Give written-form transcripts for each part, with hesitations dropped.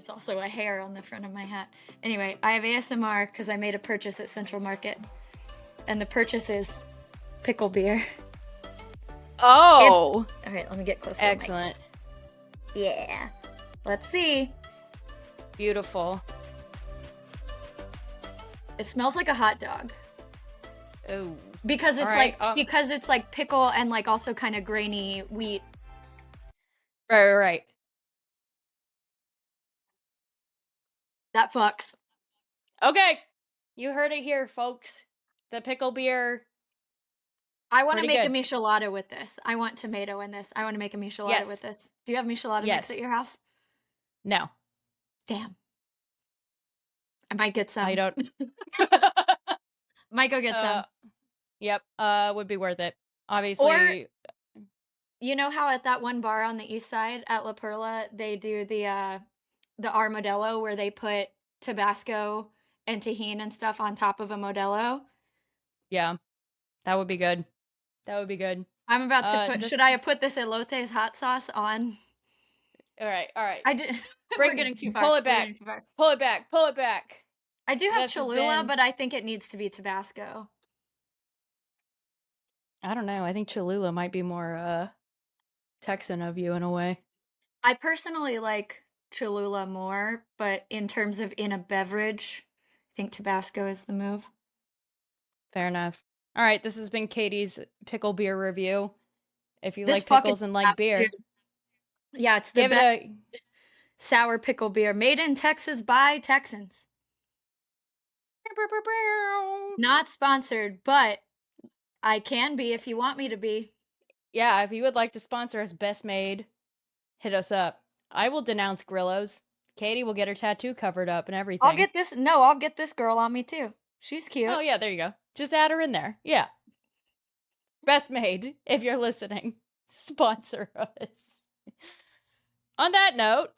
There's also a hair on the front of my hat. Anyway, I have ASMR because I made a purchase at Central Market. And the purchase is pickle beer. Oh! All right, let me get closer. Excellent. Yeah. Let's see. Beautiful. It smells like a hot dog. Oh. Because it's right, because it's like pickle and like also kind of grainy wheat. Right. That fucks. Okay. You heard it here, folks. The pickle beer. I want to Pretty make a good. michelada with this. I want tomato in this. I want to make a michelada Yes. with this. Do you have michelada mix at your house? No. Damn. I might get some. I don't. Might go get some. Yep. Would be worth it. Obviously. Or, you know how at that one bar on the east side at La Perla, they do the armadillo where they put Tabasco and tahini and stuff on top of a Modelo? Yeah. That would be good. That would be good. I'm about to put, should I have put this elote's hot sauce on? All right. I did. We're getting too far. Pull it back. Pull it back. I do have Cholula, but I think it needs to be Tabasco. I don't know. I think Cholula might be more Texan of you in a way. I personally like Cholula more, but in terms of in a beverage, I think Tabasco is the move. Fair enough. All right, this has been Katie's pickle beer review. If you This like pickles and like beer. Dude. Yeah, it's the Give it sour pickle beer made in Texas by Texans. Not sponsored, but I can be if you want me to be. Yeah, if you would like to sponsor us, Best Made, hit us up. I will denounce Grillos. Katie will get her tattoo covered up and everything. I'll get this girl on me too. She's cute. Oh yeah, there you go. Just add her in there. Yeah. Best Made, if you're listening, sponsor us. On that note,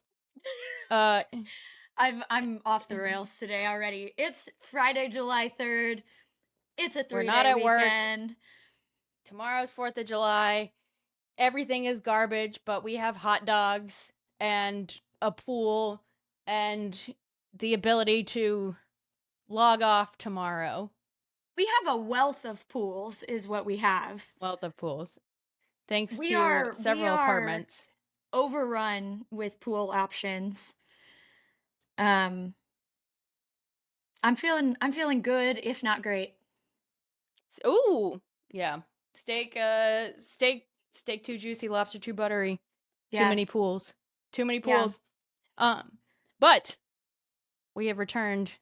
I'm off the rails today already. It's Friday, July 3rd. It's a 3-day we're not at weekend. Work. Tomorrow's 4th of July. Everything is garbage, but we have hot dogs and a pool and the ability to log off tomorrow. We have a wealth of pools is what we have. Wealth of pools. Thanks to several apartments. Overrun with pool options. I'm feeling good, if not great. Ooh, yeah. Steak too juicy, lobster too buttery. Yeah. Too many pools. Yeah. But we have returned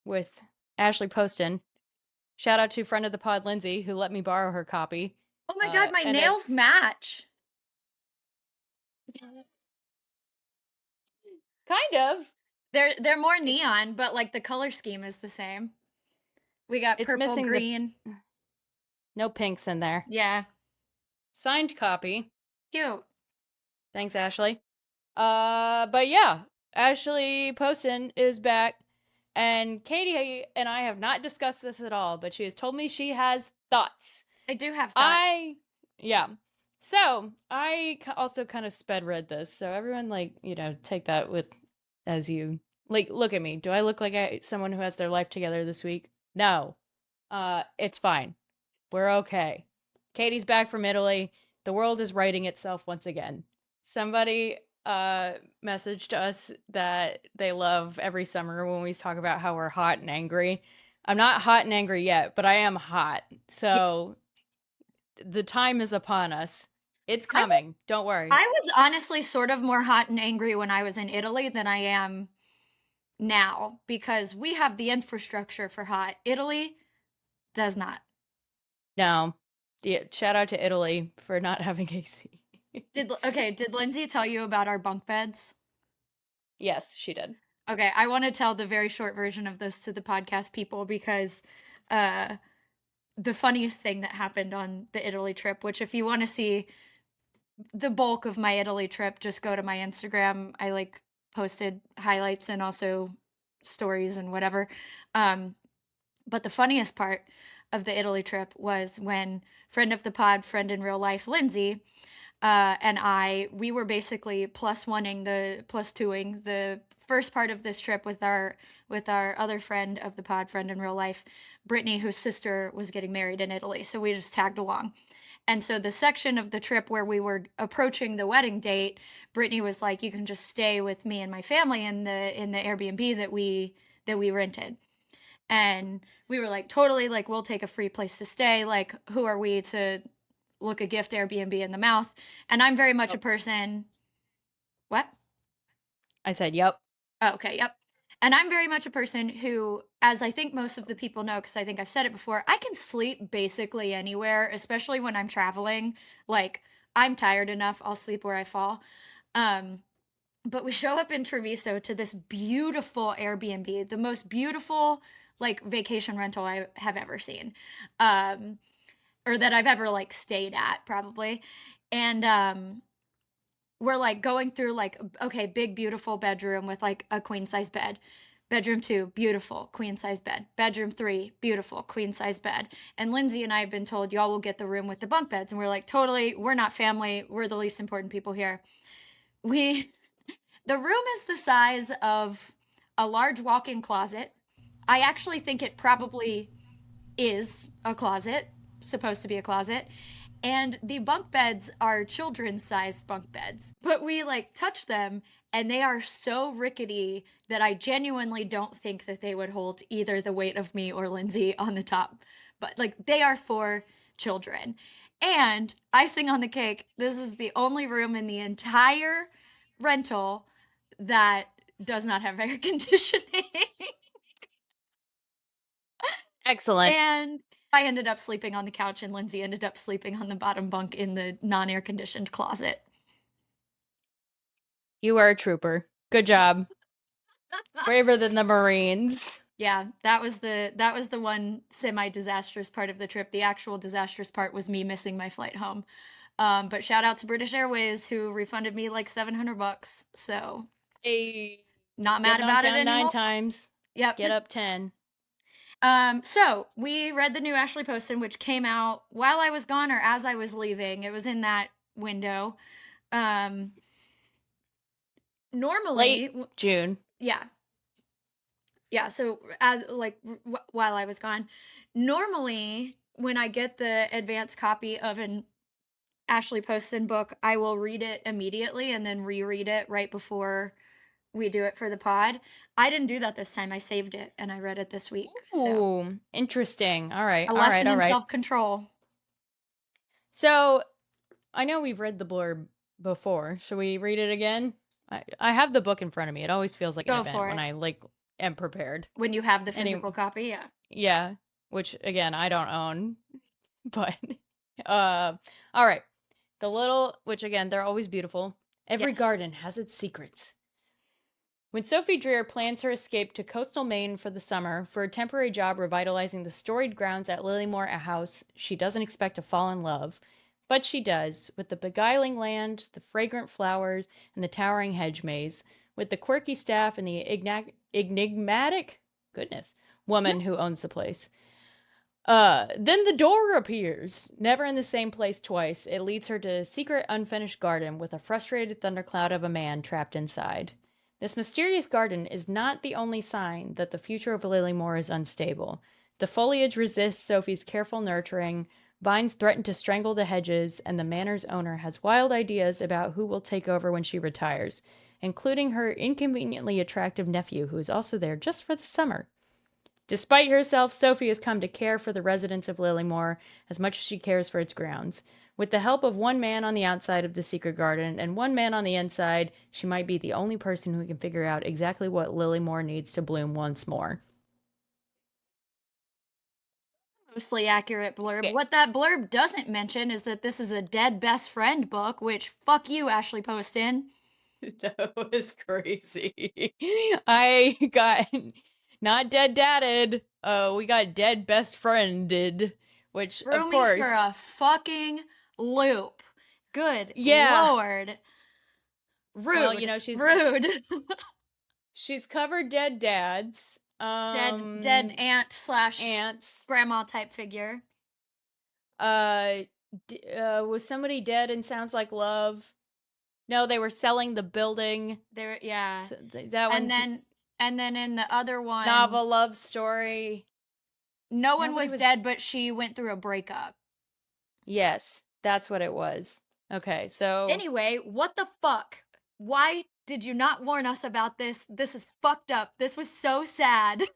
with Ashley Poston. Shout out to friend of the pod, Lindsay, who let me borrow her copy. Oh my god, my nails match. Kind of. They're more neon, but like the color scheme is the same. We got purple, green. No pinks in there. Yeah. Signed copy. Cute. Thanks, Ashley. But yeah, Ashley Poston is back. And Katie and I have not discussed this at all, but she has told me she has thoughts. I do have thoughts. Yeah. So, I also kind of sped read this. So, everyone, take that with as you, look at me. Do I look like someone who has their life together this week? No. It's fine. We're okay. Katie's back from Italy. The world is righting itself once again. Somebody messaged us that they love every summer when we talk about how we're hot and angry. I'm not hot and angry yet, but I am hot. So the time is upon us. It's coming. Don't worry. I was honestly sort of more hot and angry when I was in Italy than I am now because we have the infrastructure for hot. Italy does not. No. Yeah, shout out to Italy for not having AC. Did Lindsay tell you about our bunk beds? Yes, she did. Okay, I want to tell the very short version of this to the podcast people because the funniest thing that happened on the Italy trip, which if you want to see the bulk of my Italy trip, just go to my Instagram. I posted highlights and also stories and whatever. But the funniest part of the Italy trip was when friend of the pod, friend in real life, Lindsay, and we were basically plus twoing the first part of this trip with our other friend of the pod, friend in real life, Brittany, whose sister was getting married in Italy. So we just tagged along. And so the section of the trip where we were approaching the wedding date, Brittany was like, "You can just stay with me and my family in the Airbnb that we rented." And we were like, "Totally, like we'll take a free place to stay. Like, who are we to look a gift Airbnb in the mouth?" And I'm very much a Yep. person. What? I said, yep. Oh, okay, yep. And I'm very much a person who, as I think most of the people know, because I think I've said it before, I can sleep basically anywhere, especially when I'm traveling. Like, I'm tired enough, I'll sleep where I fall. Um, but we show up in Treviso to this beautiful Airbnb, the most beautiful like vacation rental I have ever seen. Um, or that I've ever like stayed at probably. And we're like going through like okay, big beautiful bedroom with like a queen size bed. Bedroom 2, beautiful, queen size bed. Bedroom 3, beautiful, queen size bed. And Lindsay and I have been told y'all will get the room with the bunk beds. And we're like, totally, we're not family. We're the least important people here. We The room is the size of a large walk-in closet. I actually think it probably is a closet, supposed to be a closet. And the bunk beds are children's sized bunk beds. But we like touch them and they are so rickety that I genuinely don't think that they would hold either the weight of me or Lindsay on the top. But like they are for children. And icing on the cake, this is the only room in the entire rental that does not have air conditioning. Excellent. And I ended up sleeping on the couch, and Lindsay ended up sleeping on the bottom bunk in the non air conditioned closet. You are a trooper. Good job. Braver than the Marines. Yeah, that was the one semi disastrous part of the trip. The actual disastrous part was me missing my flight home. But shout out to British Airways who refunded me like $700. So Hey, not get mad knocked about it down 9 anymore. times. Yep. Get up 10. So we read the new Ashley Poston, which came out while I was gone or as I was leaving. It was in that window. Um, Late normally, June. yeah, yeah. So, while I was gone, normally when I get the advanced copy of an Ashley Poston book, I will read it immediately and then reread it right before we do it for the pod. I didn't do that this time. I saved it and I read it this week. So, Ooh, interesting. All right, a all right, lesson all in right. self control. So, I know we've read the blurb before. Should we read it again? I have the book in front of me. It always feels like an Go event for when it. I like am prepared. When you have the Any physical copy, yeah. Yeah, which again, I don't own, but uh all right. Which again, they're always beautiful. Every Yes. garden has its secrets. When Sophie Dreer plans her escape to coastal Maine for the summer for a temporary job revitalizing the storied grounds at Lilymore, a house she doesn't expect to fall in love, but she does, with the beguiling land, the fragrant flowers, and the towering hedge maze, with the quirky staff and the enigmatic, goodness, woman who owns the place. Then the door appears. Never in the same place twice, it leads her to a secret unfinished garden with a frustrated thundercloud of a man trapped inside. This mysterious garden is not the only sign that the future of Lilymore is unstable. The foliage resists Sophie's careful nurturing, vines threaten to strangle the hedges, and the manor's owner has wild ideas about who will take over when she retires, including her inconveniently attractive nephew, who is also there just for the summer. Despite herself, Sophie has come to care for the residents of Lilymore as much as she cares for its grounds. With the help of one man on the outside of the secret garden and one man on the inside, she might be the only person who can figure out exactly what Lilymore needs to bloom once more. Mostly accurate blurb. Yeah. What that blurb doesn't mention is that this is a dead best friend book, which fuck you, Ashley Poston. That was crazy. I got not dead dadded. We got dead best friended, which of Threw me for course, a fucking loop. Good yeah. lord. Well, Rude. she's Rude. She's covered dead dads, Dead aunt slash aunts, grandma type figure. uh, Was somebody dead in Sounds Like Love? No, they were selling the building. There, yeah. That And one's then in the other one, Novel Love Story. no one Nobody was was. dead, but she went through a breakup. Yes, that's what it was. Okay, so Anyway, what the fuck? Why did you not warn us about this? This is fucked up. This was so sad. I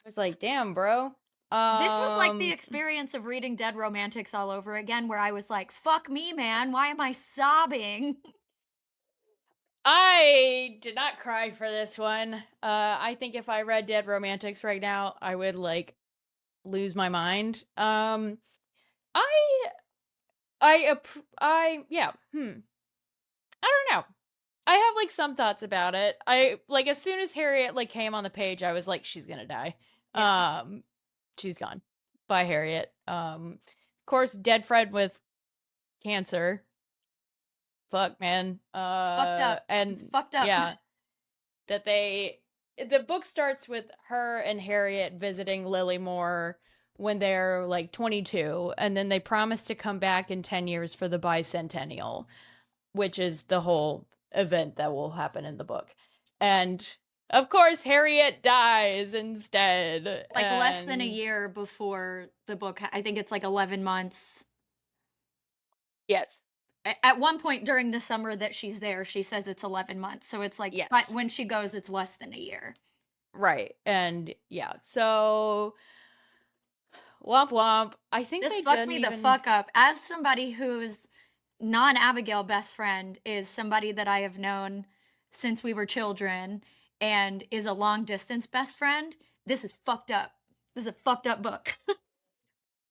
was like, damn, bro. This was like the Um, experience of reading Dead Romantics all over again, where I was like, fuck me, man. Why am I sobbing? I did not cry for this one. I think if I read Dead Romantics right now, I would like lose my mind. I, yeah. I don't know. I have like some thoughts about it. I like as soon as Harriet like came on the page, I was like, she's gonna die. Yeah. She's gone. Bye, Harriet. Of course, dead Fred with cancer. Fuck, man. Fucked up. It's And fucked up. yeah, that the book starts with her and Harriet visiting Lily Moore when they're like 22, and then they promise to come back in 10 years for the bicentennial, which is the whole event that will happen in the book. And of course, Harriet dies instead. Like less than a And year before the book. I think it's like 11 months. yes, At one point during the summer that she's there, she says it's 11 months. So it's like, but yes, when she goes, it's less than a year. right. And yeah, so womp womp. I think This they fucked didn't me the even. fuck up. As somebody whose non Abigail best friend is somebody that I have known since we were children and is a long distance best friend, this is fucked up. This is a fucked up book.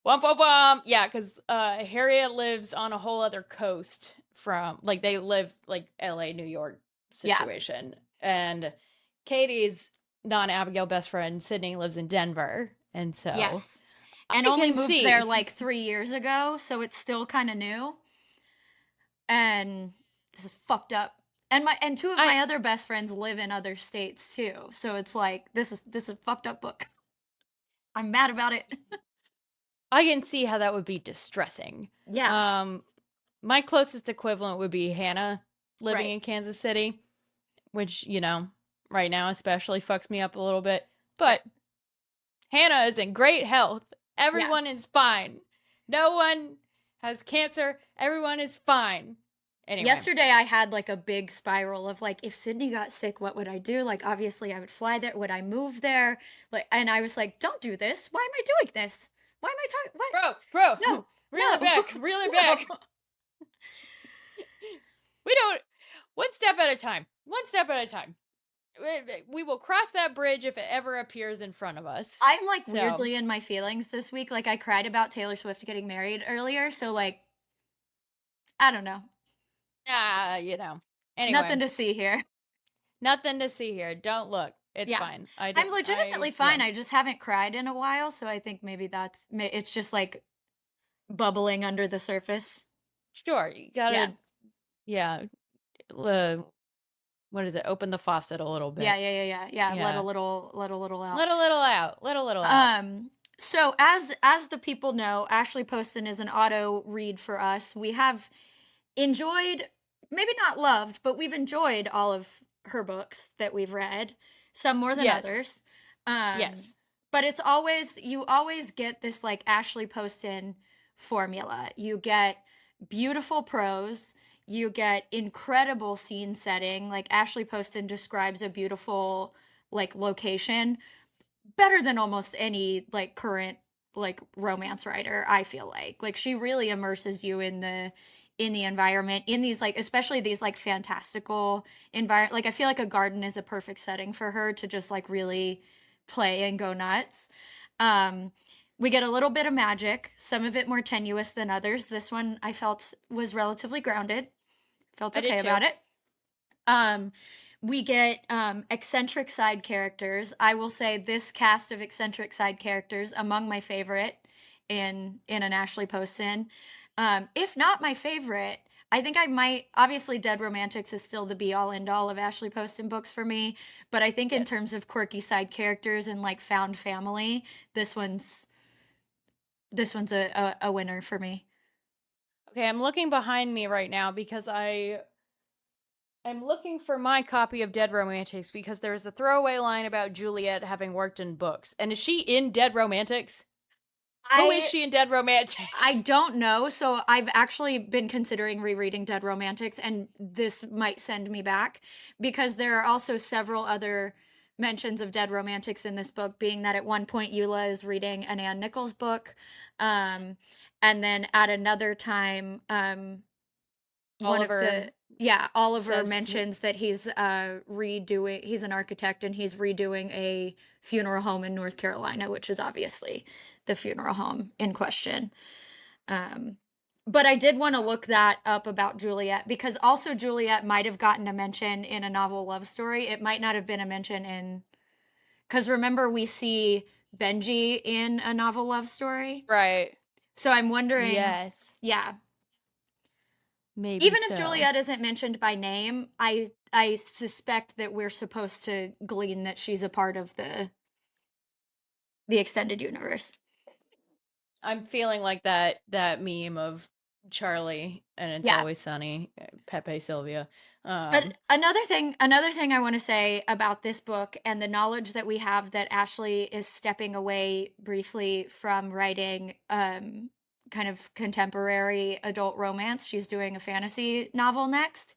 Womp womp womp. Yeah, because Harriet lives on a whole other coast from like they live like LA, New York Yeah. situation. And Katie's non Abigail best friend, Sydney, lives in Denver. And so Yes. And I only can moved there see. like 3 years ago. So it's still kind of new. And this is fucked up. And two of I my other best friends live in other states too. So it's like this is a fucked up book. I'm mad about it. I can see how that would be distressing. Yeah. Um my closest equivalent would be Hannah living Right. in Kansas City, which, right now especially fucks me up a little bit. But Hannah is in great health. Yeah. Everyone is fine. No one has cancer. Everyone is fine. Anyway. Yesterday I had like a big spiral of like if Sydney got sick, what would I do? Like obviously I would fly there. Would I move there? Like and I was like, don't do this. Why am I doing this? Why am I talking? What? Bro, No. reel it back, reel it back. No. We don't, one step at a time. One step at a time. We will cross that bridge if it ever appears in front of us. I'm like So, weirdly in my feelings this week. Like I cried about Taylor Swift getting married earlier, so like I don't know. Anyway, Nothing to see here. nothing to see here. Don't look. It's Yeah. fine. I'm legitimately Yeah. fine. I just haven't cried in a while, so I think maybe it's just like bubbling under the surface. Sure. You Yeah. gotta, yeah. Uh, what is it? Open the faucet a little Yeah, bit. yeah, yeah, yeah. Yeah, Yeah. let a little out. Let a little out. Let a little out. So as the people know, Ashley Poston is an auto read for us. We have enjoyed, maybe not loved, but we've enjoyed all of her books that we've read, some more than Yes. others. Um, Yes. but you always get this like Ashley Poston formula. You get beautiful prose, you get incredible scene setting. Like Ashley Poston describes a beautiful like location better than almost any like current like romance writer, I feel like she really immerses you in the environment, in these like especially these like fantastical environment. Like I feel like a garden is a perfect setting for her to just like really play and go nuts. um we get a little bit of magic, some of it more tenuous than others. This one I felt was relatively grounded, felt I did okay about too. it. um, we get eccentric side characters. I will say this cast of eccentric side characters among my favorite in an Ashley Poston. If not my favorite, I think I might. Obviously, Dead Romantics is still the be all end all of Ashley Poston books for me, but I think in Yes. terms of quirky side characters and like found family, this one's this one's a winner for me. Okay, I'm looking behind me right now because I'm looking for my copy of Dead Romantics because there's a throwaway line about Juliet having worked in books. And is she in Dead Romantics? Who is I she in Dead I Romantics? don't know. So I've actually been considering rereading Dead Romantics, and this might send me back because there are also several other mentions of Dead Romantics in this book, being that at one point Eula is reading an Ann Nichols book. Um, and then at another time, one of Oliver the yeah, Oliver says, mentions that he's an architect and he's redoing a funeral home in North Carolina, which is obviously the funeral home in question. Um, but I did want to look that up about Juliet because also Juliet might have gotten a mention in a novel love story. It might not have been a mention in, because remember we see Benji in a novel love story. right. So I'm wondering, Yes, yeah, maybe even if so. Juliet isn't mentioned by name, I suspect that we're supposed to glean that she's a part of the extended universe. I'm feeling like that meme of Charlie and It's Yeah. Always Sunny, Pepe Sylvia. But another thing I want to say about this book and the knowledge that we have that Ashley is stepping away briefly from writing kind of contemporary adult romance. She's doing a fantasy novel next.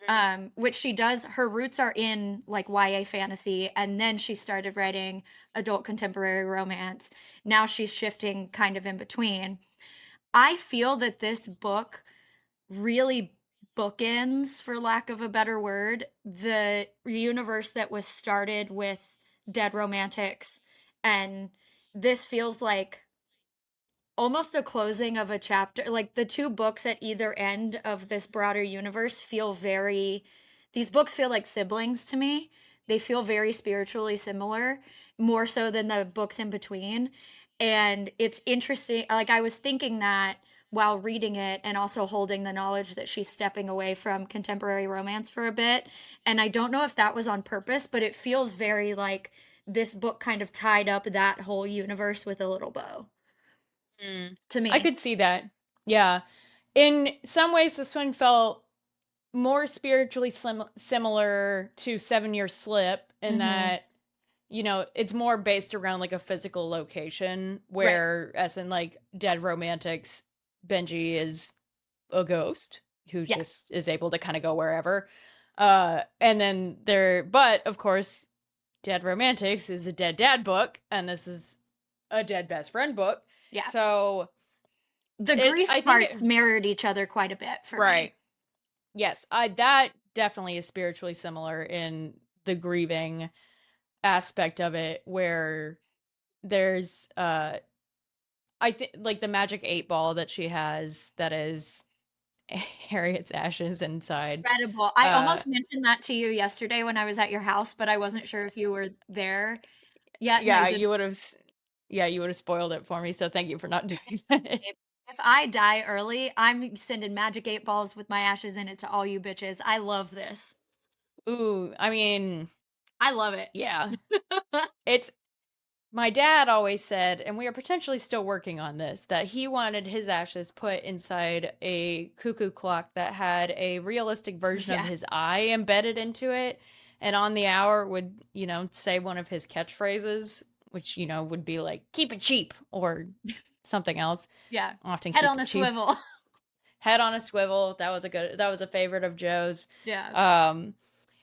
Mhm. Which she does. Her roots are in like YA fantasy, and then she started writing adult contemporary romance. Now she's shifting kind of in between. I feel that this book really bookends, for lack of a better word, the universe that was started with Dead Romantics. And this feels like almost a closing of a chapter. Like the two books at either end of this broader universe feel very, these books feel like siblings to me. They feel very spiritually similar, more so than the books in between. And it's interesting. Like I was thinking that while reading it and also holding the knowledge that she's stepping away from contemporary romance for a bit. And I don't know if that was on purpose, but it feels very like this book kind of tied up that whole universe with a little bow Mm. to I me. could see that. Yeah. In some ways, this one felt more spiritually similar to 7 Year Slip in Mhm. that, it's more based around like a physical location, Right. where, as in like Dead Romantics, Benji is a ghost who Yeah. just is able to kind of go wherever. And then but of course, Dead Romantics is a dead dad book, and this is a dead best friend book. Yeah. So The grief I think parts mirrored each other quite a bit for me. right. Yes, I that definitely is spiritually similar in the grieving aspect of it, where there's I think like the magic 8 ball that she has that is Harriet's ashes inside. Incredible. I Uh almost mentioned that to you yesterday when I was at your house, but I wasn't sure if you were there yet, and I yeah, didn't. you would have spoiled it for me, so thank you for not doing that. If I die early, I'm sending magic 8 balls with my ashes in it to all you bitches. I love this. Ooh, I mean, I love it. yeah. It's My dad always said, and we are potentially still working on this, that he wanted his ashes put inside a cuckoo clock that had a realistic version of Yeah. his eye embedded into it. And on the hour would, say one of his catchphrases, which, would be like, keep it cheap or something else. Yeah. Often Head keep on it a cheap. swivel. Head on a swivel. That was a favorite of Joe's. Yeah. Um,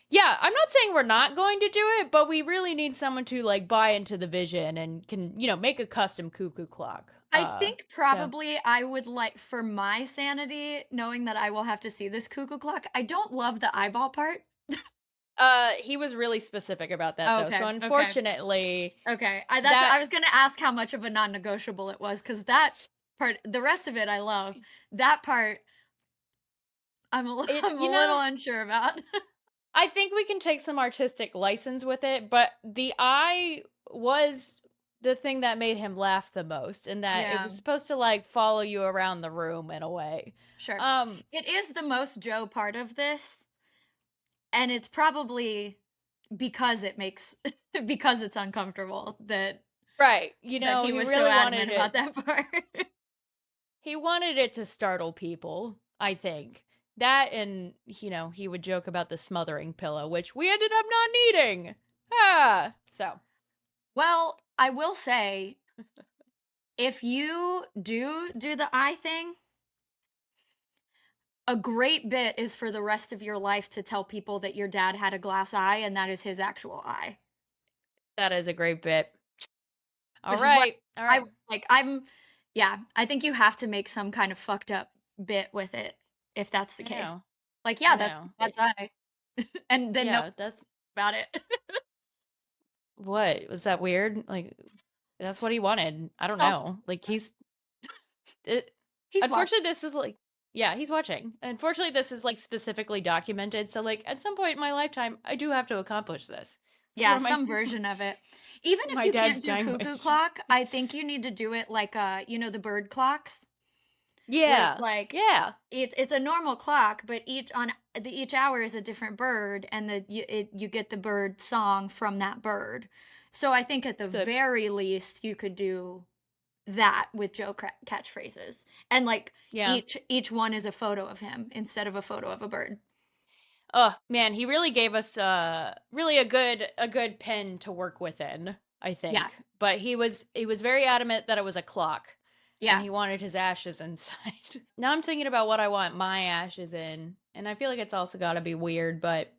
yeah, I'm not saying we're not going to do it, but we really need someone to like buy into the vision and can, make a custom cuckoo clock. I think So probably I would like, for my sanity, knowing that I will have to see this cuckoo clock, I don't love the eyeball part. he was really specific about that Oh, though. So okay, okay, unfortunately, okay. that I was gonna ask how much of a non-negotiable it was, because that part, the rest of it I love. That part, it I'm a little unsure about. I think we can take some artistic license with it, but the eye was the thing that made him laugh the most, in that it Yeah, was supposed to like follow you around the room in a way. sure. Um It is the most Joe part of this, and it's probably because it makes because it's uncomfortable that. Right. that he He was so really adamant wanted about it. that part. He wanted it to startle people, I think. That and, he would joke about the smothering pillow, which we ended up not needing. Ah. So, Well, I will say, if you do the eye thing, a great bit is for the rest of your life to tell people that your dad had a glass eye and that is his actual eye. that is a great bit. All Which is what right. All I right. would like. Yeah, I think you have to make some kind of fucked up bit with it if that's the I case. know. Like, I yeah, know. that's I. And then no Yeah, that's about it. what? Was that weird? Like, that's what he wanted. I don't So know. Like, it, he's watching. unfortunately, this is like, yeah, he's watching. Unfortunately, this is like specifically documented. So, like, at some point in my lifetime, I do have to accomplish this. It's Yeah, one of my some version of it. Even if my you dad's can't do dying cuckoo wish. clock, I think you need to do it like the bird clocks. Where it's Yeah. like Yeah. it's a normal clock, but each hour is a different bird, and you get the bird song from that bird. So I think at the It's good. very least you could do that with catchphrases, and like Yeah. each one is a photo of him instead of a photo of a bird. Oh, man, he really gave us really a good pen to work within, I Yeah, think. But he was very adamant that it was a clock and yeah. he wanted his ashes inside. Now I'm thinking about what I want my ashes in, and I feel like it's also got to be weird, but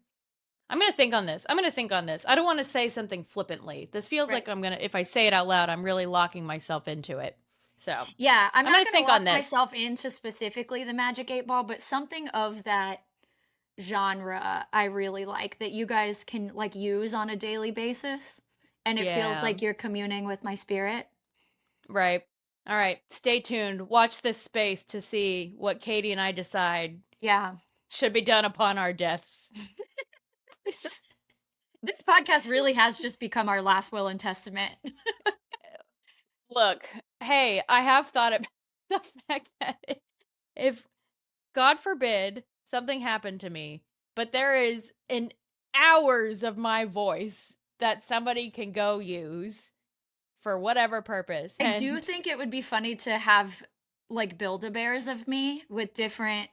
I'm going to think on this. I'm going to think on this. I don't want to say something flippantly. This feels Right. like if I say it out loud, I'm really locking myself into it. So, Yeah, I'm I'm not going to gonna think lock on this. myself into specifically the Magic 8 Ball, but something of that genre I really like that you guys can like use on a daily basis, and it feels Yeah. like you're communing with my spirit. Right. All right. Stay tuned. Watch this space to see what Katie and I decide Yeah. should be done upon our deaths. This podcast really has just become our last will and testament. Look, hey, I have thought about the fact that if, God forbid, something happened to me, but there is an hours of my voice that somebody can go use for whatever purpose. I do And think it would be funny to have like Build-A-Bears of me with different,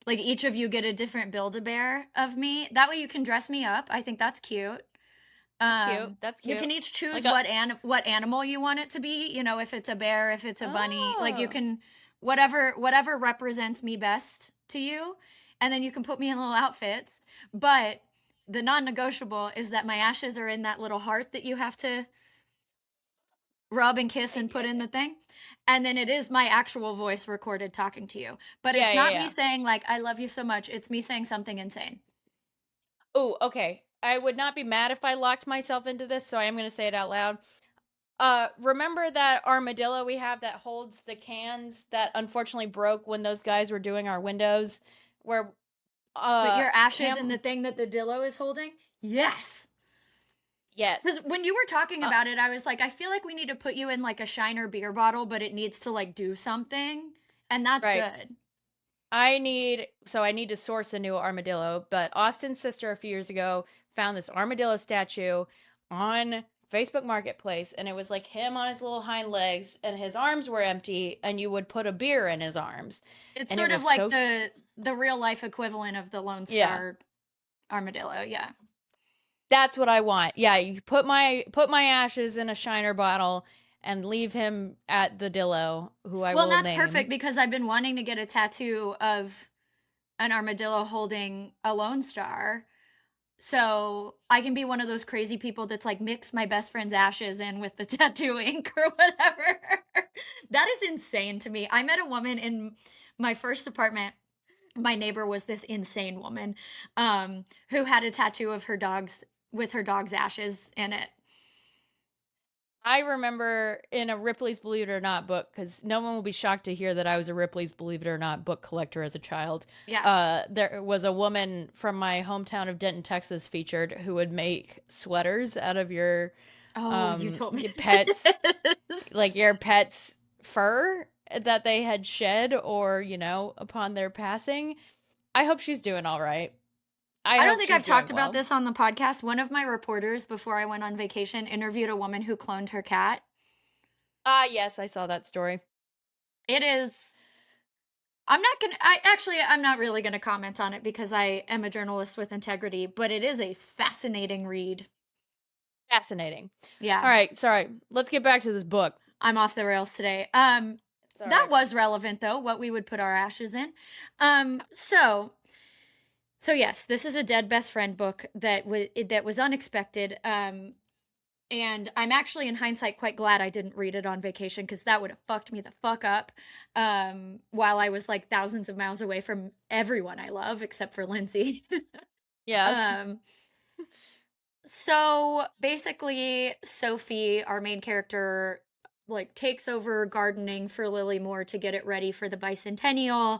like each of you get a different Build-A-Bear of me. That way you can dress me up. I think that's cute. that's cute. That's You cute. can each choose Like a what animal you want it to be, if it's a bear, if it's a bunny, like you oh, can whatever represents me best to you, and then you can put me in little outfits. But the non-negotiable is that my ashes are in that little heart that you have to rub and kiss and put in the thing. And then it is my actual voice recorded talking to you. But yeah, it's yeah, not me yeah. saying like I love you so much. It's me saying something insane. Oh, okay. I would not be mad if I locked myself into this, so I am going to say it out loud. Remember that armadillo we have that holds the cans that unfortunately broke when those guys were doing our windows? Where, But your ashes in the Cam, thing that the dillo is holding? Yes. Because yes. when you were talking Uh, about it, I was like, I feel like we need to put you in like a Shiner beer bottle, but it needs to like do something. And that's right. good. I need to source a new armadillo, but Austin's sister a few years ago found this armadillo statue on Facebook Marketplace, and it was like him on his little hind legs, and his arms were empty, and you would put a beer in his arms. It's And it sort of was like the real life equivalent of the Lone yeah. Star armadillo. Yeah. That's what I want. Yeah, you put my ashes in a Shiner bottle and leave him at the Dillo, who I Well, and will that's perfect name. because I've been wanting to get a tattoo of an armadillo holding a Lone Star. So I can be one of those crazy people that's like mix my best friend's ashes in with the tattoo ink or whatever. That is insane to me. I met a woman in my first apartment. My neighbor was this insane woman who had a tattoo of her dog's with her dog's ashes in it. I remember in a Ripley's Believe It or Not book, because no one will be shocked to hear that I was a Ripley's Believe It or Not book collector as a child. Yeah. There was a woman from my hometown of Denton, Texas, featured who would make sweaters out of Oh, you told me your pets, this. like your pet's fur that they had shed or upon their passing. I hope she's doing all right. I I don't hope think I've she's doing talked about well. this on the podcast. One of my reporters before I went on vacation interviewed a woman who cloned her cat. Ah, yes, I saw that story. It is I'm not really gonna comment on it because I am a journalist with integrity, but it is a fascinating read. Fascinating. All Yeah, right, sorry. Let's get back to this book. I'm off the rails today. It's all That right. was relevant though, what we would put our ashes in. So yes, this is a dead best friend book that was unexpected. And I'm actually, in hindsight, quite glad I didn't read it on vacation because that would have fucked me the fuck up. While I was like thousands of miles away from everyone I love, except for Lindsay. Yes. um, so basically, Sophie, our main character, like takes over gardening for Lily Moore to get it ready for the bicentennial.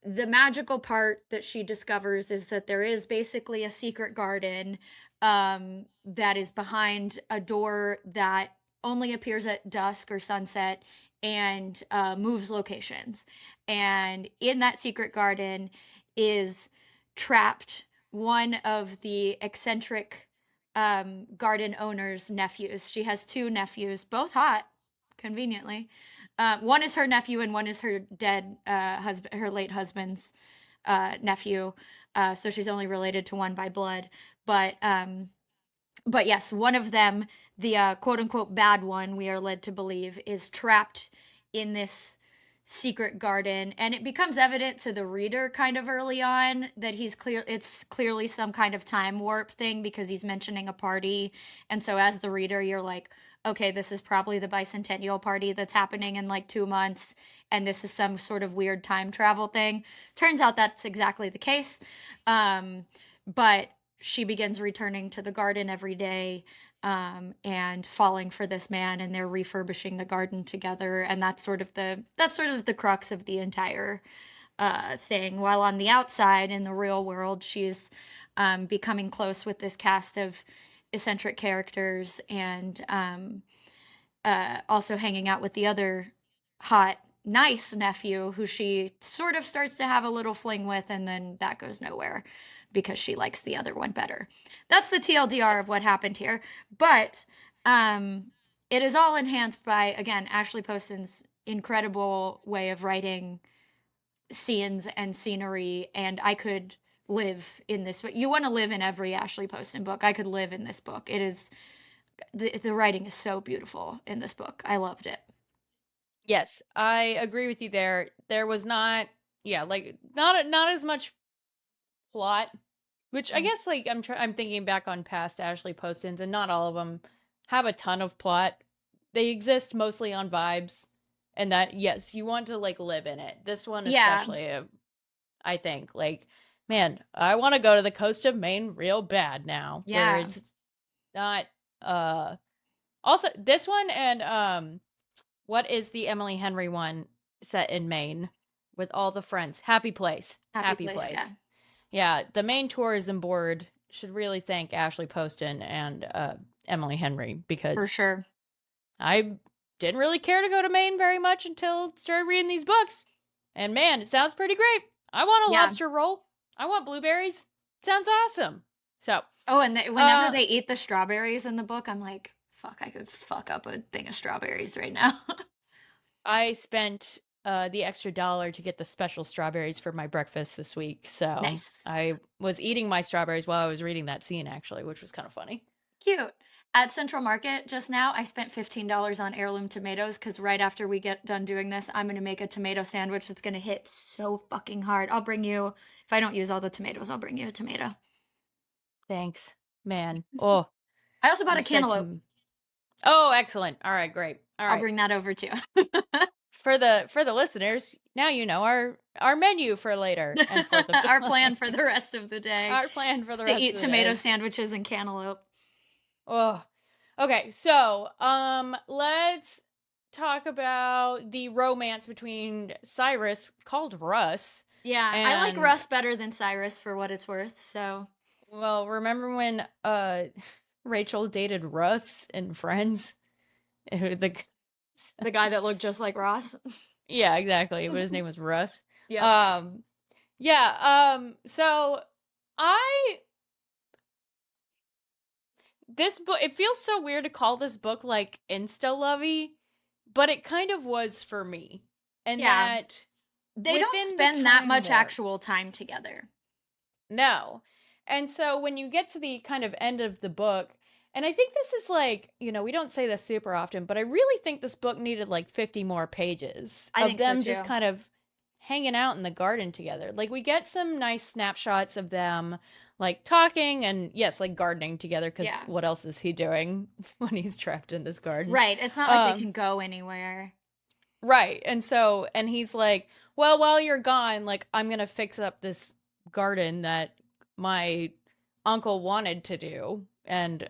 The magical part that she discovers is that there is basically a secret garden that is behind a door that only appears at dusk or sunset and moves locations. And in that secret garden is trapped one of the eccentric garden owner's nephews. She has two nephews, both hot, conveniently. One is her nephew, and one is her dead husband, her late husband's nephew. So she's only related to one by blood. But um, but yes, one of them, the quote unquote bad one, we are led to believe, is trapped in this secret garden, and it becomes evident to the reader kind of early on that it's clearly some kind of time warp thing because he's mentioning a party. And so as the reader, you're like, okay, this is probably the bicentennial party that's happening in like 2 months, and this is some sort of weird time travel thing. Turns out that's exactly the case. But she begins returning to the garden every day, and falling for this man, and they're refurbishing the garden together, and that's sort of the crux of the entire thing. While on the outside, in the real world, she's becoming close with this cast of eccentric characters, and also hanging out with the other hot, nice nephew who she sort of starts to have a little fling with, and then that goes nowhere because she likes the other one better. That's the TLDR of Yes. what happened here. But um, it is all enhanced by, again, Ashley Poston's incredible way of writing scenes and scenery. And I could live in this, but you want to live in every Ashley Poston book. I could live in this book. The writing is so beautiful in this book. I loved it. Yes, I agree with you there. There was not, yeah, like not as much plot, which I Mm. guess like I'm thinking back on past Ashley Postins, and not all of them have a ton of plot. They exist mostly on vibes, and that, yes, you want to like live in it. This one Yeah, especially, I think, like, man, I want to go to the coast of Maine real bad now, where yeah, it's not also this one, and what is the Emily Henry one set in Maine with all the friends? Happy Place. happy Happy place. Yeah, Place. Yeah, the Maine tourism board should really thank Ashley Poston and Emily Henry, for because sure. I didn't really care to go to Maine very much until started reading these books. And man, it sounds pretty great. I want a Yeah. lobster roll. I want blueberries. Sounds awesome. So, Oh, and whenever uh they eat the strawberries in the book, I'm like, fuck, I could fuck up a thing of strawberries right now. I spent the extra dollar to get the special strawberries for my breakfast this week. So Nice. I was eating my strawberries while I was reading that scene, actually, which was kind of funny. Cute. At Central Market just now, I spent $15 on heirloom tomatoes because right after we get done doing this, I'm going to make a tomato sandwich that's going to hit so fucking hard. I'll bring you, if I don't use all the tomatoes, I'll bring you a tomato. Thanks, man. Oh, I also bought you a said cantaloupe. to. Oh, excellent. All right, great. All I'll right. bring that over too. For the listeners, now you know our menu for later, and for the Our plan for the rest of the day our plan for is the to rest eat of the tomato day. sandwiches and cantaloupe. Oh, okay. So, let's talk about the romance between Cyrus, called Russ, Yeah, I like and, Russ better than Cyrus for what it's worth. So well, remember when Rachel dated Russ in Friends? Who the the guy that looked just like Ross. Yeah, exactly. But his name was Russ. Yep. Um, yeah. So I this book, it feels so weird to call this book like insta lovey, but it kind of was for me. And Yeah. that They don't within the spend that time much warp. actual time together. No. And so when you get to the kind of end of the book, and I think this is like, we don't say this super often, but I really think this book needed like 50 more pages I of think so them just too. kind of hanging out in the garden together. Like we get some nice snapshots of them like talking and yes, like gardening together cuz Yeah. what else is he doing when he's trapped in this garden? Right. It's not like they Um can go anywhere. right. And he's like, "Well, while you're gone, like I'm going to fix up this garden that my uncle wanted to do and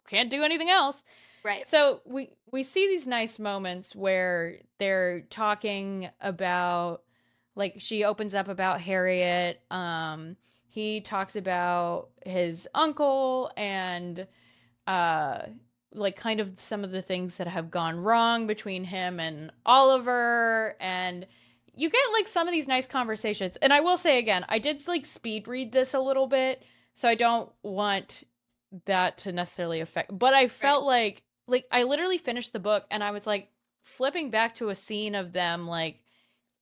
can't do anything else." Right. So we see these nice moments where they're talking about, like, she opens up about Harriet. He talks about his uncle and uh like kind of some of the things that have gone wrong between him and Oliver, and you get like some of these nice conversations. And I will say again, I did like speed read this a little bit, so I don't want that to necessarily affect, but I Right. felt like I literally finished the book and I was like flipping back to a scene of them like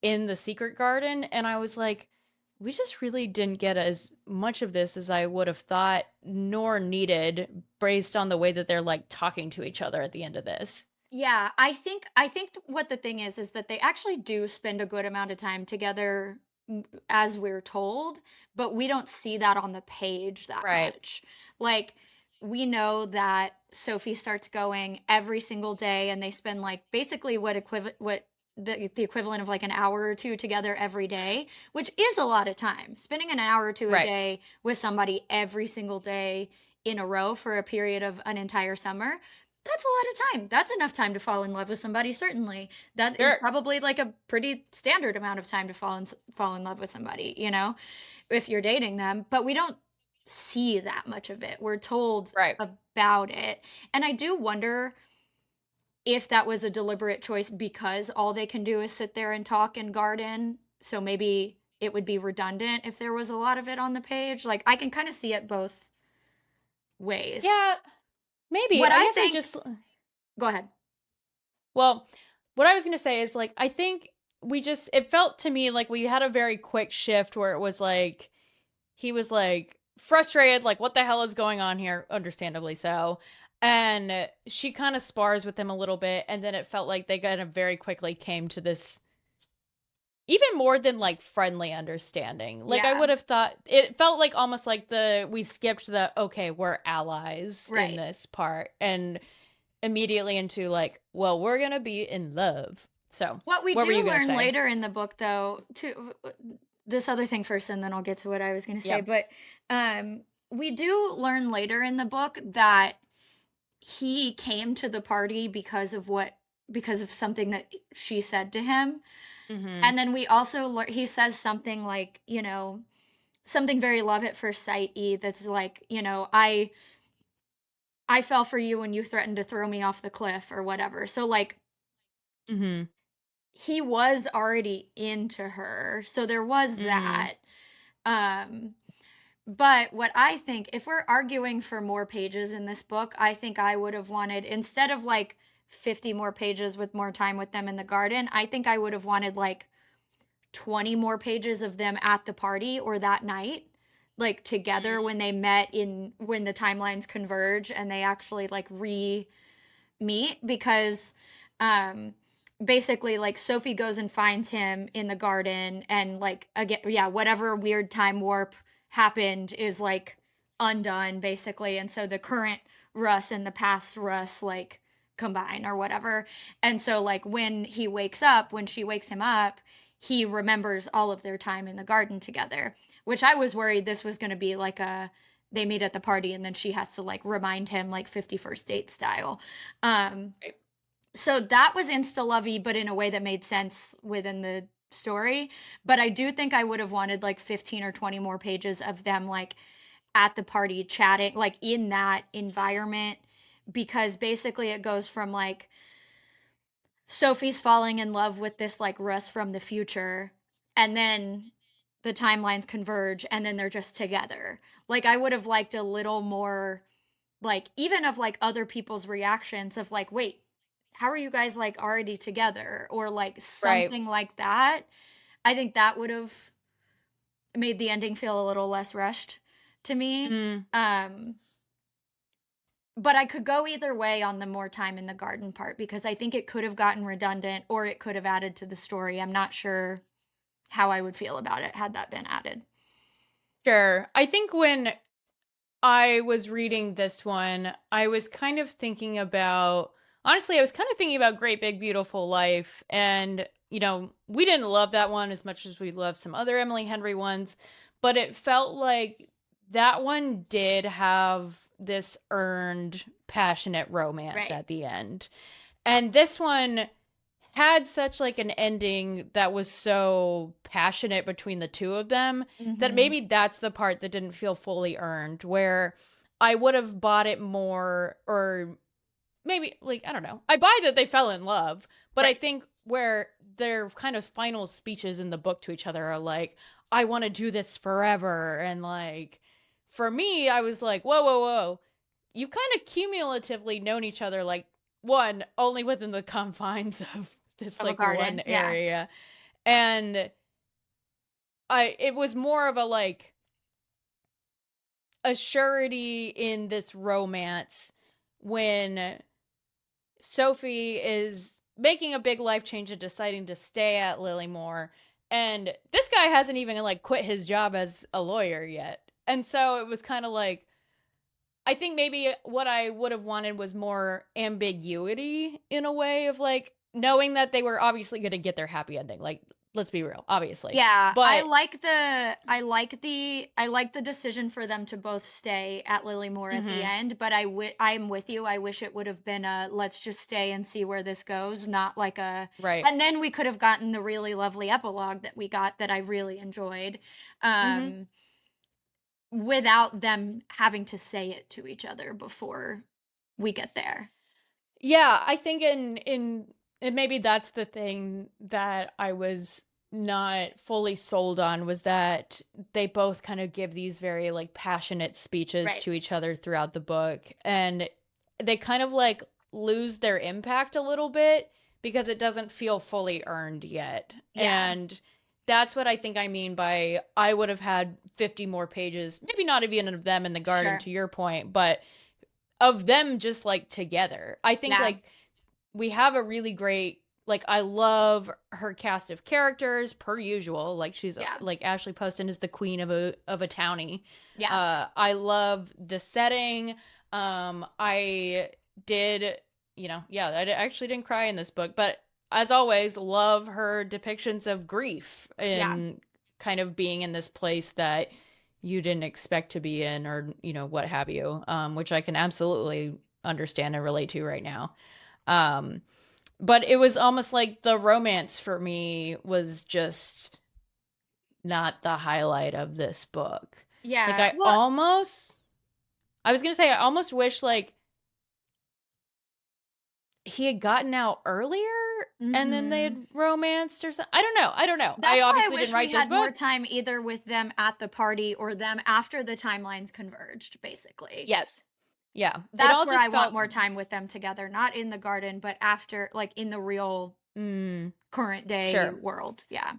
in the secret garden, and I was like, we just really didn't get as much of this as I would have thought nor needed based on the way that they're like talking to each other at the end of this. Yeah, what the thing is that they actually do spend a good amount of time together, as we're told, but we don't see that on the page that Right. much. Like we know that Sophie starts going every single day and they spend like basically what the equivalent of like an hour or two together every day, which is a lot of time. Spending an hour or two a Right. day with somebody every single day in a row for a period of an entire summer, that's a lot of time. That's enough time to fall in love with somebody, certainly. That is Sure. probably like a pretty standard amount of time to fall in love with somebody, if you're dating them, but we don't see that much of it. We're told Right. about it. And I do wonder if that was a deliberate choice because all they can do is sit there and talk and garden. So maybe it would be redundant if there was a lot of it on the page. Like I can kind of see it both ways. Yeah, maybe. What I I guess I think, just go ahead. well, what I was going to say is like I think we just it felt to me like we had a very quick shift where it was like he was like frustrated, like, what the hell is going on here? Understandably so. And she kind of spars with him a little bit. And then it felt like they kind of very quickly came to this even more than like friendly understanding. Like, I Yeah, would have thought it felt like almost like we skipped the, okay, we're allies in right. this part. And immediately into like, well, we're going to be in love. So, What we what were you do going to learn say? later in the book, though, to this other thing first, and then I'll get to what I was going to say. Yep. But we do learn later in the book that he came to the party because of something that she said to him, Mm-hmm. and then we also he says something like, something very love at first sight y that's like, I fell for you when you threatened to throw me off the cliff or whatever. So like Mm-hmm. he was already into her. So there was Mm-hmm. that. Um, but what I think, if we're arguing for more pages in this book, I think I would have wanted, instead of like 50 more pages with more time with them in the garden, I think I would have wanted like 20 more pages of them at the party or that night, like together when they met when the timelines converge and they actually like meet because um basically like Sophie goes and finds him in the garden and like again yeah whatever weird time warp happened is like undone basically, and so the current Russ and the past Russ like combine or whatever, and so like when she wakes him up, he remembers all of their time in the garden together, which I was worried this was going to be like a they meet at the party and then she has to like remind him like 51st date style. Um, Right. so that was insta lovey, but in a way that made sense within the story. But I do think I would have wanted like 15 or 20 more pages of them like at the party chatting, like in that environment, because basically it goes from like Sophie's falling in love with this like Russ from the future. And then the timelines converge and then they're just together. Like, I would have liked a little more, like, even of, like, other people's reactions of, like, "Wait, how are you guys, like, already together?" Or, like, Right. something like that. I think that would've made the ending feel a little less rushed to me. Mm. Um, but I could go either way on the more time in the garden part because I think it could have gotten redundant or it could have added to the story. I'm not sure how I would feel about it had that been added. Sure. I think when I was reading this one, I was kind of thinking about honestly, I was kind of thinking about Great Big Beautiful Life. And, we didn't love that one as much as we loved some other Emily Henry ones, but it felt like that one did have this earned, passionate romance Right. at the end. And this one had such like an ending that was so passionate between the two of them that Mhm. maybe that's the part that didn't feel fully earned, where I would have bought it more, or maybe like I don't know. I buy that they fell in love, but I Right. think where their kind of final speeches in the book to each other are like, I want to do this forever. And like for me, I was like, whoa, whoa, whoa. You've kind of cumulatively known each other like one only within the confines of this Of a like one garden, yeah. area. And I it was more of a like a surety in this romance when Sophie is making a big life change and deciding to stay at Lilymore, and this guy hasn't even like quit his job as a lawyer yet. And so it was kind of like I think maybe what I would have wanted was more ambiguity in a way of like knowing that they were obviously going to get their happy ending. Like let's be real, obviously. Yeah, But I like the decision for them to both stay at Lilymore at the mhm, end, but I'm with you. I wish it would have been a let's just stay and see where this goes, not like a right. and then we could have gotten the really lovely epilogue that we got that I really enjoyed. Mhm. Um without them having to say it to each other before we get there. Yeah, I think in and maybe that's the thing that I was not fully sold on, was that they both kind of give these very like passionate speeches Right. to each other throughout the book, and they kind of like lose their impact a little bit because it doesn't feel fully earned yet. Yeah, And that's what I think I mean by I would have had 50 more pages, maybe not even of them in the garden sure. to your point, but of them just like together. I think Yeah, like we have a really great like I love her cast of characters per usual. Like she's yeah, like Ashley Poston is the queen of a townie. yeah. I love the setting. I did, yeah, actually didn't cry in this book, but as always, love her depictions of grief Yeah. and kind of being in this place that you didn't expect to be in, or what have you, which I can absolutely understand and relate to right now. um but it was almost like the romance for me was just not the highlight of this book. Like Yeah. Well, I was gonna say I almost wish like he had gotten out earlier and then they mhm. had romanced or something. I don't know. I That's why I obviously didn't wish we write this had more book. time either with them at the party or them after the timelines converged, basically. Yes. Yeah. It That's all where I just want felt more time with them together, not in the garden, but after, like, in the real mm, current day sure. world. Yeah.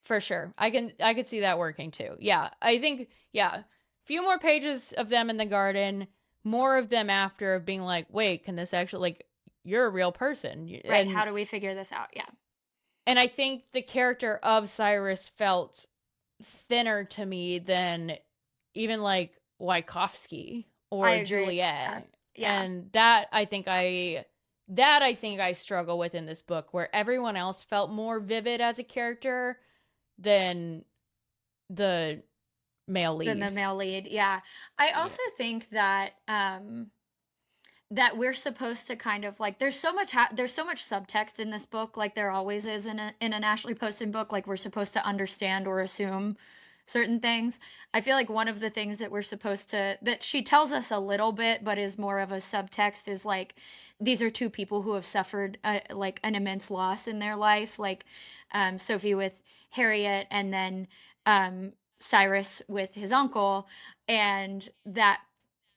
For sure. I could see that working too. Yeah. I think yeah, few more pages of them in the garden, more of them after of being like, "Wait, can this actually like you're a real person." Right. How do we figure this out? Yeah. And I think the character of Cyrus felt thinner to me than even like Wyckoffsky I or agree. Yeah. Juliet. Yeah. And I think I struggle with in this book, where everyone else felt more vivid as a character than the male Than the lead. male lead. Yeah. I Yeah. also think that that we're supposed to kind of like there's so much subtext in this book like there always is in an Ashley Poston book like we're supposed to understand or assume certain things. I feel like one of the things that we're supposed to that she tells us a little bit but is more of a subtext is like these are two people who have suffered like an immense loss in their life like Sophie with Harriet and then um, Cyrus with his uncle, and that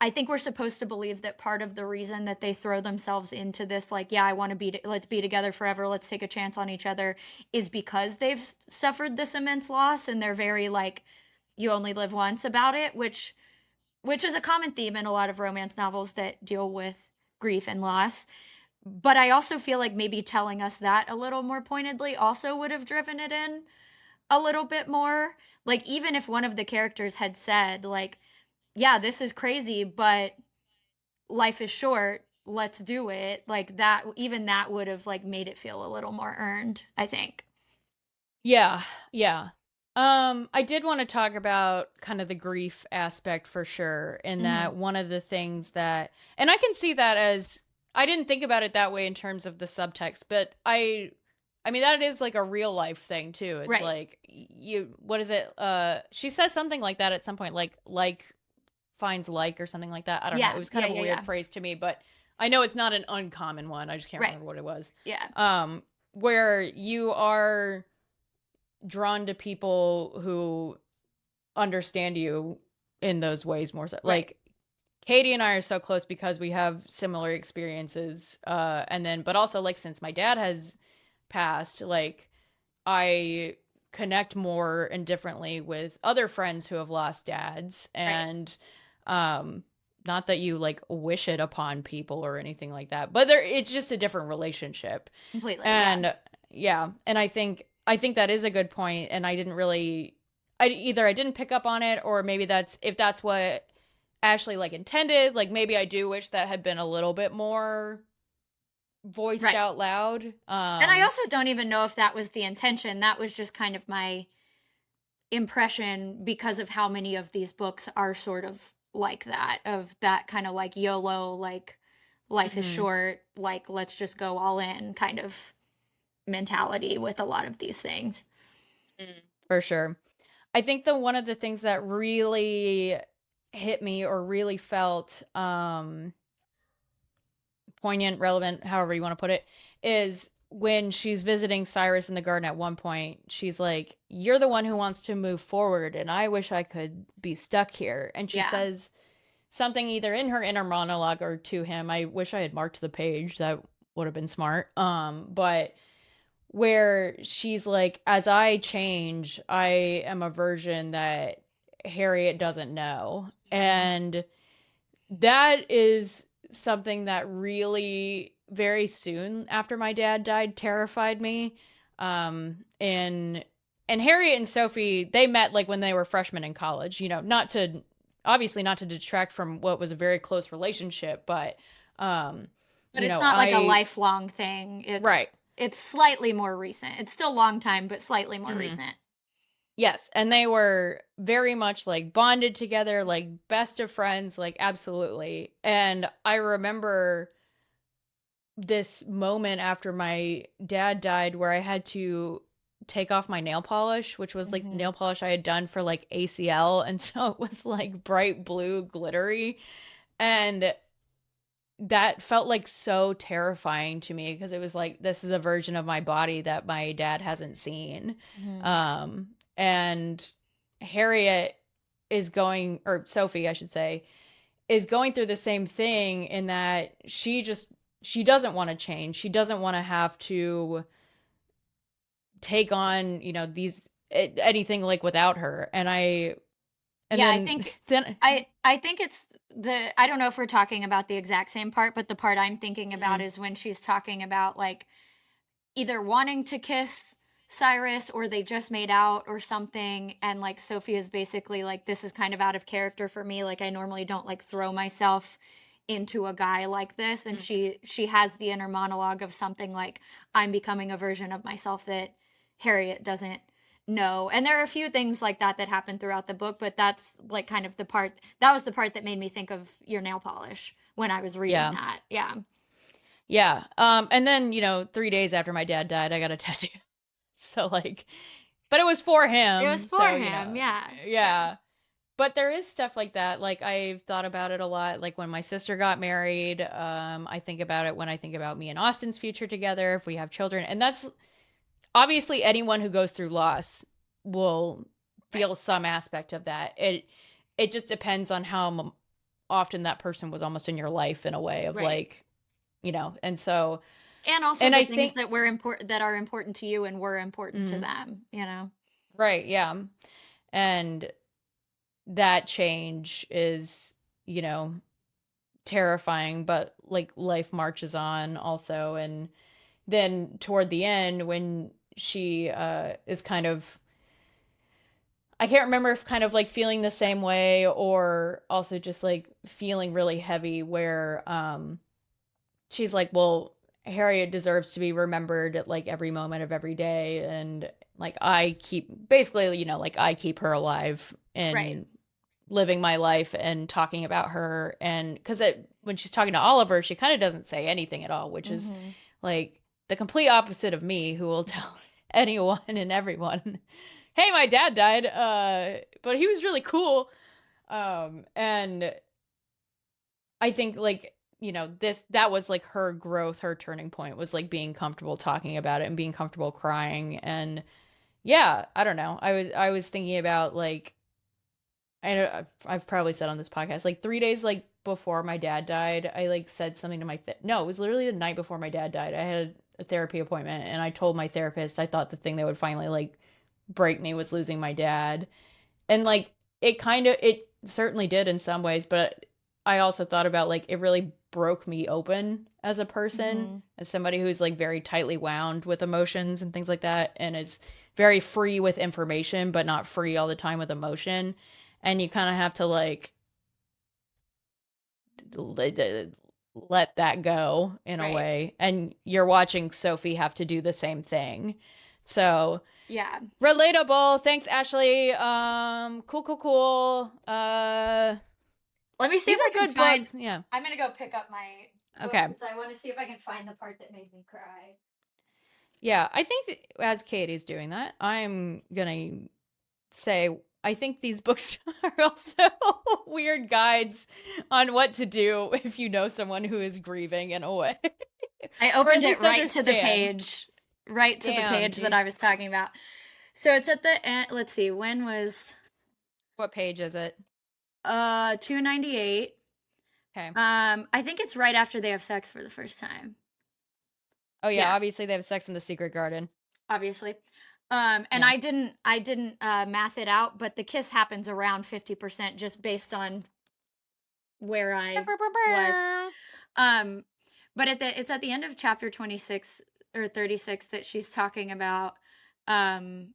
I think we're supposed to believe that part of the reason that they throw themselves into this, like, yeah, I want to let's be together forever, let's take a chance on each other, is because they've suffered this immense loss, and they're very like, you only live once about it, which is a common theme in a lot of romance novels that deal with grief and loss. But I also feel like maybe telling us that a little more pointedly also would have driven it in a little bit more. Like, even if one of the characters had said, like, yeah, this is crazy, but life is short, let's do it. Like that, even that would have like made it feel a little more earned, I think. Yeah, yeah. I did want to talk about kind of the grief aspect for sure, in Mhm. that one of the things that, and I can see that as, I didn't think about it that way in terms of the subtext, but I mean that is like a real life thing too. It's Right. like you, what is it? She says something like that at some point, like finds like or something like that. I don't know. It Yeah. was kind Yeah, of a yeah, weird yeah. phrase to me, but I know it's not an uncommon one. I just can't Right. remember what it was. Yeah. Where you are drawn to people who understand you in those ways more so. Right. Like Katie and I are so close because we have similar experiences. And then, but also like since my dad has passed, like I connect more and differently with other friends who have lost dads. Right. And um not that you like wish it upon people or anything like that, but there, it's just a different relationship. Completely. Yeah. And yeah, and I think that is a good point, and I didn't really, I either I didn't pick up on it, or maybe that's, if that's what Ashley like intended, like maybe I do wish that had been a little bit more voiced Right. out loud. And I also don't even know if that was the intention. That was just kind of my impression because of how many of these books are sort of like that, of that kind of like YOLO, like life is Mhm, short, like let's just go all in kind of mentality with a lot of these things. for sure. I think the one of the things that really hit me or really felt poignant, relevant, however you want to put it, is when she's visiting Cyrus in the garden at one point. She's like, "You're the one who wants to move forward, and I wish I could be stuck here." And she Yeah. says something either in her inner monologue or to him. I wish I had marked the page. That would have been smart. But where she's like, "As I change, I am a version that Harriet doesn't know." Mhm. And that is something that really very soon after my dad died terrified me. And Harriet and Sophie, they met like when they were freshmen in college, not to, obviously not to detract from what was a very close relationship, but um But it's not like a I lifelong thing. right. It's slightly more recent. It's still long time, but slightly more Mhm. recent. Yes, and they were very much like bonded together, like best of friends, like absolutely. And I remember this moment after my dad died where I had to take off my nail polish, which was like Mhm. nail polish I had done for like ACL. And so it was like bright blue, glittery. And that felt like so terrifying to me because it was like, this is a version of my body that my dad hasn't seen. Mhm. And Harriet is going, or Sophie, I should say, is going through the same thing in that she doesn't want to change. She doesn't want to have to take on, these anything like without her. And Yeah, I then think then I think it's I don't know if we're talking about the exact same part, but the part I'm thinking about Mhm, is when she's talking about like either wanting to kiss Cyrus or they just made out or something, and like Sophie is basically like, this is kind of out of character for me, like I normally don't like throw myself into a guy like this, and mhm. she has the inner monologue of something like, I'm becoming a version of myself that Harriet doesn't know. And there are a few things like that that happen throughout the book, but that's like kind of the part that was the part that made me think of your nail polish when I was reading Yeah. that. Yeah. Yeah. And then, 3 days after my dad died, I got a tattoo. So like, but it was for It was him, for so him. Yeah. Yeah. yeah. But there is stuff like that. Like I've thought about it a lot. Like when my sister got married, I think about it when I think about me and Austin's future together if we have children. And that's obviously anyone who goes through loss will Right. feel some aspect of that. It just depends on how often that person was almost in your life in a way of Right. like, and so And also and the I things think that were important that are important to you and were important to mhm, them, you know? right, yeah. And that change is, you know, terrifying, but like life marches on also. And then toward the end, when she is kind of, I can't remember if kind of like feeling the same way or also just like feeling really heavy, where she's like, well, Harriet deserves to be remembered at like every moment of every day. And like, I keep basically, like, I keep her alive Right. and living my life and talking about her. And because when she's talking to Oliver, she kind of doesn't say anything at all, which is Mhm. like the complete opposite of me, who will tell anyone and everyone, hey, my dad died, but he was really cool. And I think like, that was like her growth, her turning point was like being comfortable talking about it and being comfortable crying. And yeah, I don't know. I was thinking about like, I know I've probably said on this podcast, like 3 days like before my dad died, I like said something to no, it was literally the night before my dad died. I had a therapy appointment and I told my therapist I thought the thing that would finally like break me was losing my dad. And like it certainly did in some ways, but I also thought about like it really broke me open as a person, Mhm. as somebody who's like very tightly wound with emotions and things like that, and is very free with information, but not free all the time with emotion. And you kind of have to like let that go in a Right. way. And you're watching Sophie have to do the same thing. So Yeah. relatable. Thanks, Ashley. Cool, cool, cool. Let me see These if I are can good find books. Yeah. I'm gonna go pick up my book Okay. because I wanna see if I can find the part that made me cry. Yeah, I think as Katie's doing that, I'm gonna say I think these books are also weird guides on what to do if you know someone who is grieving in a way, I or at opened it least understand. right to the Damn, page that dude. I was talking about. So it's at the end. Let's see, when was What page is it? 298. Okay. I think it's right after they have sex for the first time. Oh yeah, Yeah, obviously they have sex in the secret garden. obviously. And Yeah. I didn't math it out, but the kiss happens around 50% just based on where I was. Um, but it's at the end of chapter 26 or 36 that she's talking about, um,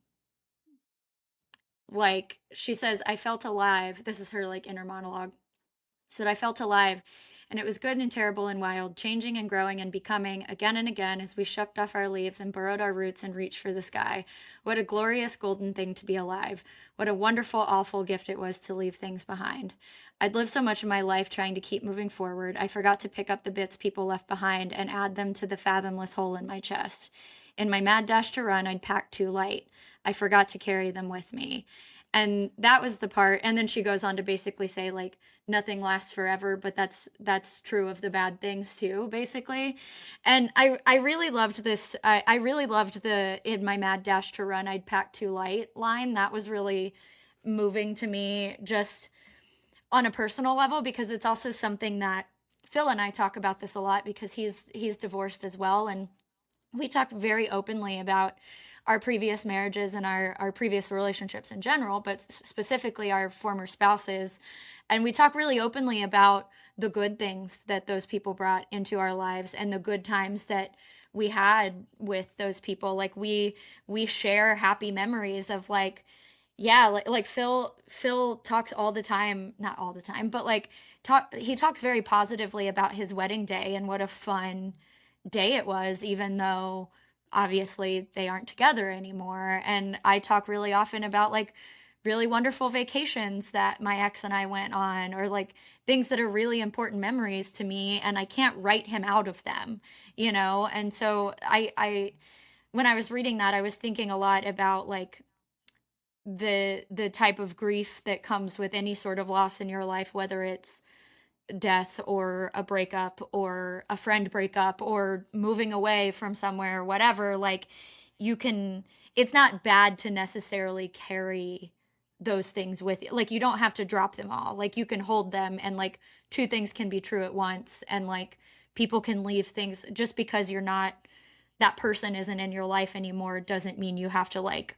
like she says, I felt alive. This is her like inner monologue. Said I felt alive, and it was good and terrible and wild, changing and growing and becoming again and again as we shucked off our leaves and burrowed our roots and reached for the sky. What a glorious golden thing to be alive. What a wonderful, awful gift it was to leave things behind. I'd lived so much of my life trying to keep moving forward, I forgot to pick up the bits people left behind and add them to the fathomless hole in my chest. In my mad dash to run, I'd packed too light. I forgot to carry them with me. And that was the part. And then she goes on to basically say, like, nothing lasts forever, but that's true of the bad things too, basically. And I really loved this. I really loved the in my mad dash to run, I'd pack too light line. That was really moving to me just on a personal level because it's also something that Phil and I talk about this a lot because he's divorced as well, and we talk very openly about our previous marriages and our previous relationships in general, but specifically our former spouses. And we talk really openly about the good things that those people brought into our lives and the good times that we had with those people. Like we share happy memories of like, yeah, like Phil talks all the time, not all the time, but like he talks very positively about his wedding day and what a fun day it was, even though obviously they aren't together anymore. And I talk really often about like really wonderful vacations that my ex and I went on, or like things that are really important memories to me, and I can't write him out of them, you know? And so when I was reading that, I was thinking a lot about like the type of grief that comes with any sort of loss in your life, whether it's death or a breakup or a friend breakup or moving away from somewhere, whatever. Like you can, it's not bad to necessarily carry those things with you. Like, you don't have to drop them all. Like, you can hold them, and like two things can be true at once, and like people can leave things. Just because you're not, that person isn't in your life anymore, doesn't mean you have to like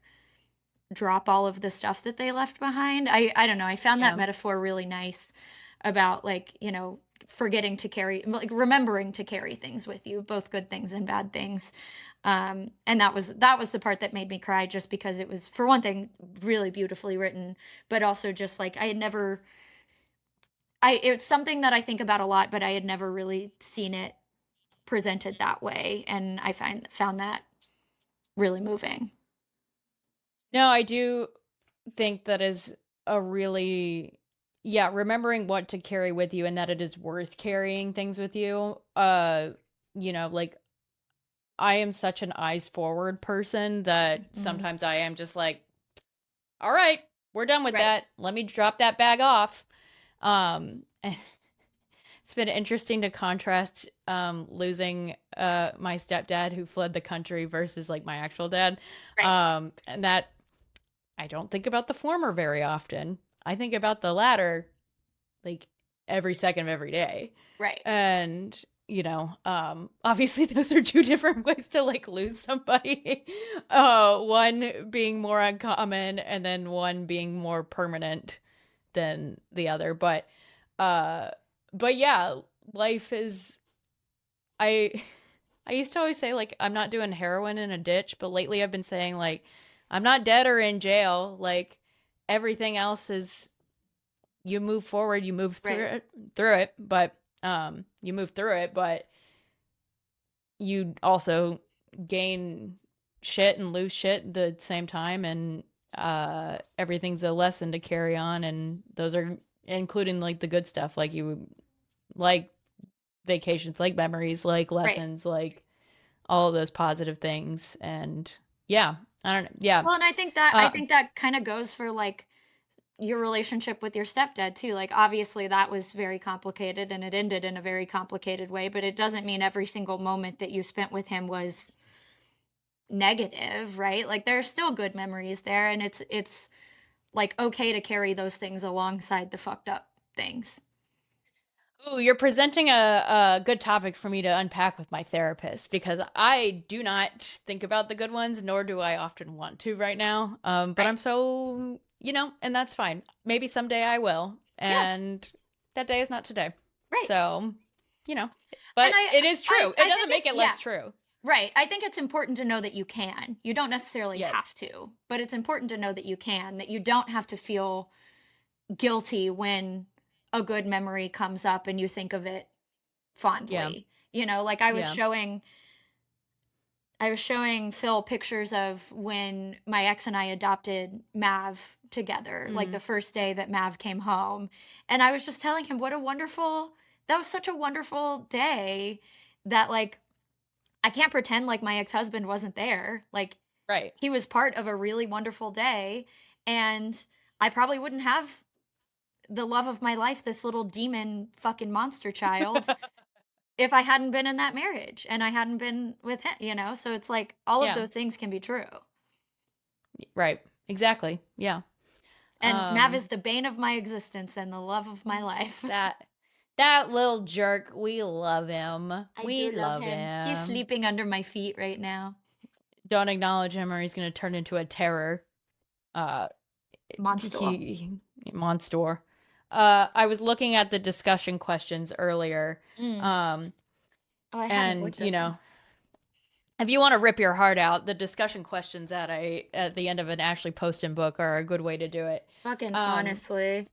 drop all of the stuff that they left behind. I don't know. I found that Yeah. metaphor really nice about like, forgetting to carry, like remembering to carry things with you, both good things and bad things. And that was the part that made me cry, just because it was, for one thing, really beautifully written, but also just like I had never it's something that I think about a lot, but I had never really seen it presented that way, and I found that really moving. No, I do think that is a really, yeah, remembering what to carry with you and that it is worth carrying things with you. Like I am such an eyes forward person that Mhm. sometimes I am just like, all right, we're done with Right. that. Let me drop that bag off. It's been interesting to contrast losing my stepdad who fled the country versus like my actual dad. Right. And that I don't think about the former very often. I think about the latter like every second of every day. Right. And obviously those are two different ways to like lose somebody. One being more uncommon and then one being more permanent than the other. Uh but yeah, life is I I used to always say like I'm not doing heroin in a ditch, but lately I've been saying like I'm not dead or in jail. Like everything else is you move forward, you move Right. through it, but you also gain shit and lose shit at the same time, and everything's a lesson to carry on, and those are including like the good stuff, like you like vacations, like memories, like Right. lessons, like all of those positive things. And yeah, I don't know. Yeah. Well, and I Uh think that kind of goes for like your relationship with your stepdad too. Like, obviously that was very complicated and it ended in a very complicated way, but it doesn't mean every single moment that you spent with him was negative, right? Like, there's still good memories there, and it's like okay to carry those things alongside the fucked up things. Ooh, you're presenting a good topic for me to unpack with my therapist because I do not think about the good ones, nor do I often want to right now. But Right. I'm so, and that's fine. Maybe someday I will, Yeah. and that day is not today. Right. So, you know, And but I it is I true. It I doesn't think it make it yeah. less true. Right. I think it's important to know that you can. You don't necessarily Yes. have to, but it's important to know that you can, that you don't have to feel guilty when a good memory comes up and you think of it Yeah. fondly. Like, Yeah. I was showing Phil pictures of when my ex and I adopted Mav together, like Mm-hmm. the first day that Mav came home. And I was just telling him that was such a wonderful day, that like I can't pretend like my ex-husband wasn't there. Like, Right. he was part of a really wonderful day, and I probably wouldn't have the love of my life, this little demon fucking monster child, if I hadn't been in that marriage and I hadn't been with him. So it's like all of Yeah. those things can be true. Right. Exactly. Yeah. And Mav is Um, the bane of my existence and the love of my life. that that little jerk, we love him. I We do love love him. He's him. sleeping under my feet right now. Don't acknowledge him or he's going to turn into a terror. Uh Monster. monster. I was looking at the discussion questions earlier. Mm. Um Oh, I haven't and looked at them. if you want to rip your heart out, the discussion questions at the end of an Ashley Poston book are a good way to do it. Fucking Um honestly.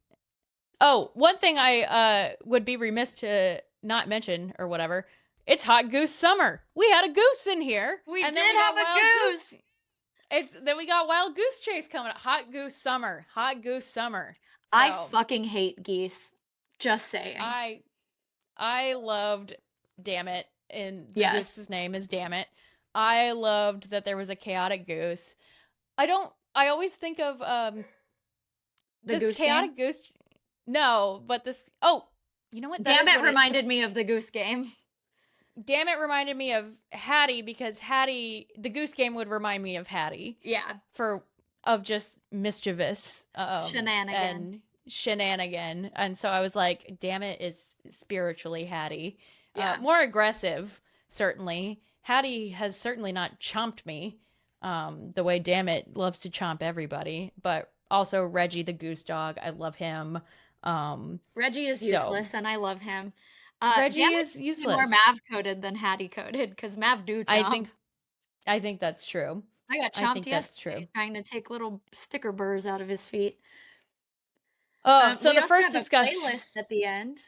oh, one thing I would be remiss to not mention or whatever. It's hot goose summer. We had a goose in here, We and then did we got have a wild goose. goose. Then we got wild goose chase coming up. Hot goose summer. Hot goose summer. I So fucking hate geese. Just saying. I I loved Damn It, and the Yes. goose's name is Damn It. I loved that there was a chaotic goose. I always think of The this goose game. chaotic goose. No, but this. Oh, you know what? That Damn is it what it. reminded me of the goose game. Damn It reminded me of Hattie because Hattie, the goose game would remind me of Hattie. Yeah. For of just mischievous Shenanigan. and shenanigan. And so I was like, Dammit is spiritually Hattie. Yeah. More aggressive, certainly. Hattie has certainly not chomped me the way Dammit loves to chomp everybody. But also Reggie the goose dog. I love him. Reggie is So useless, and I love him. Reggie Dammit is should be more useless. Mav coded than Hattie coded, because Mav do I chomp. think I think that's true. I got I chomped think that's true. yesterday trying to take little sticker burrs out of his feet. Oh, so We the also first have a discussion. playlist at the end.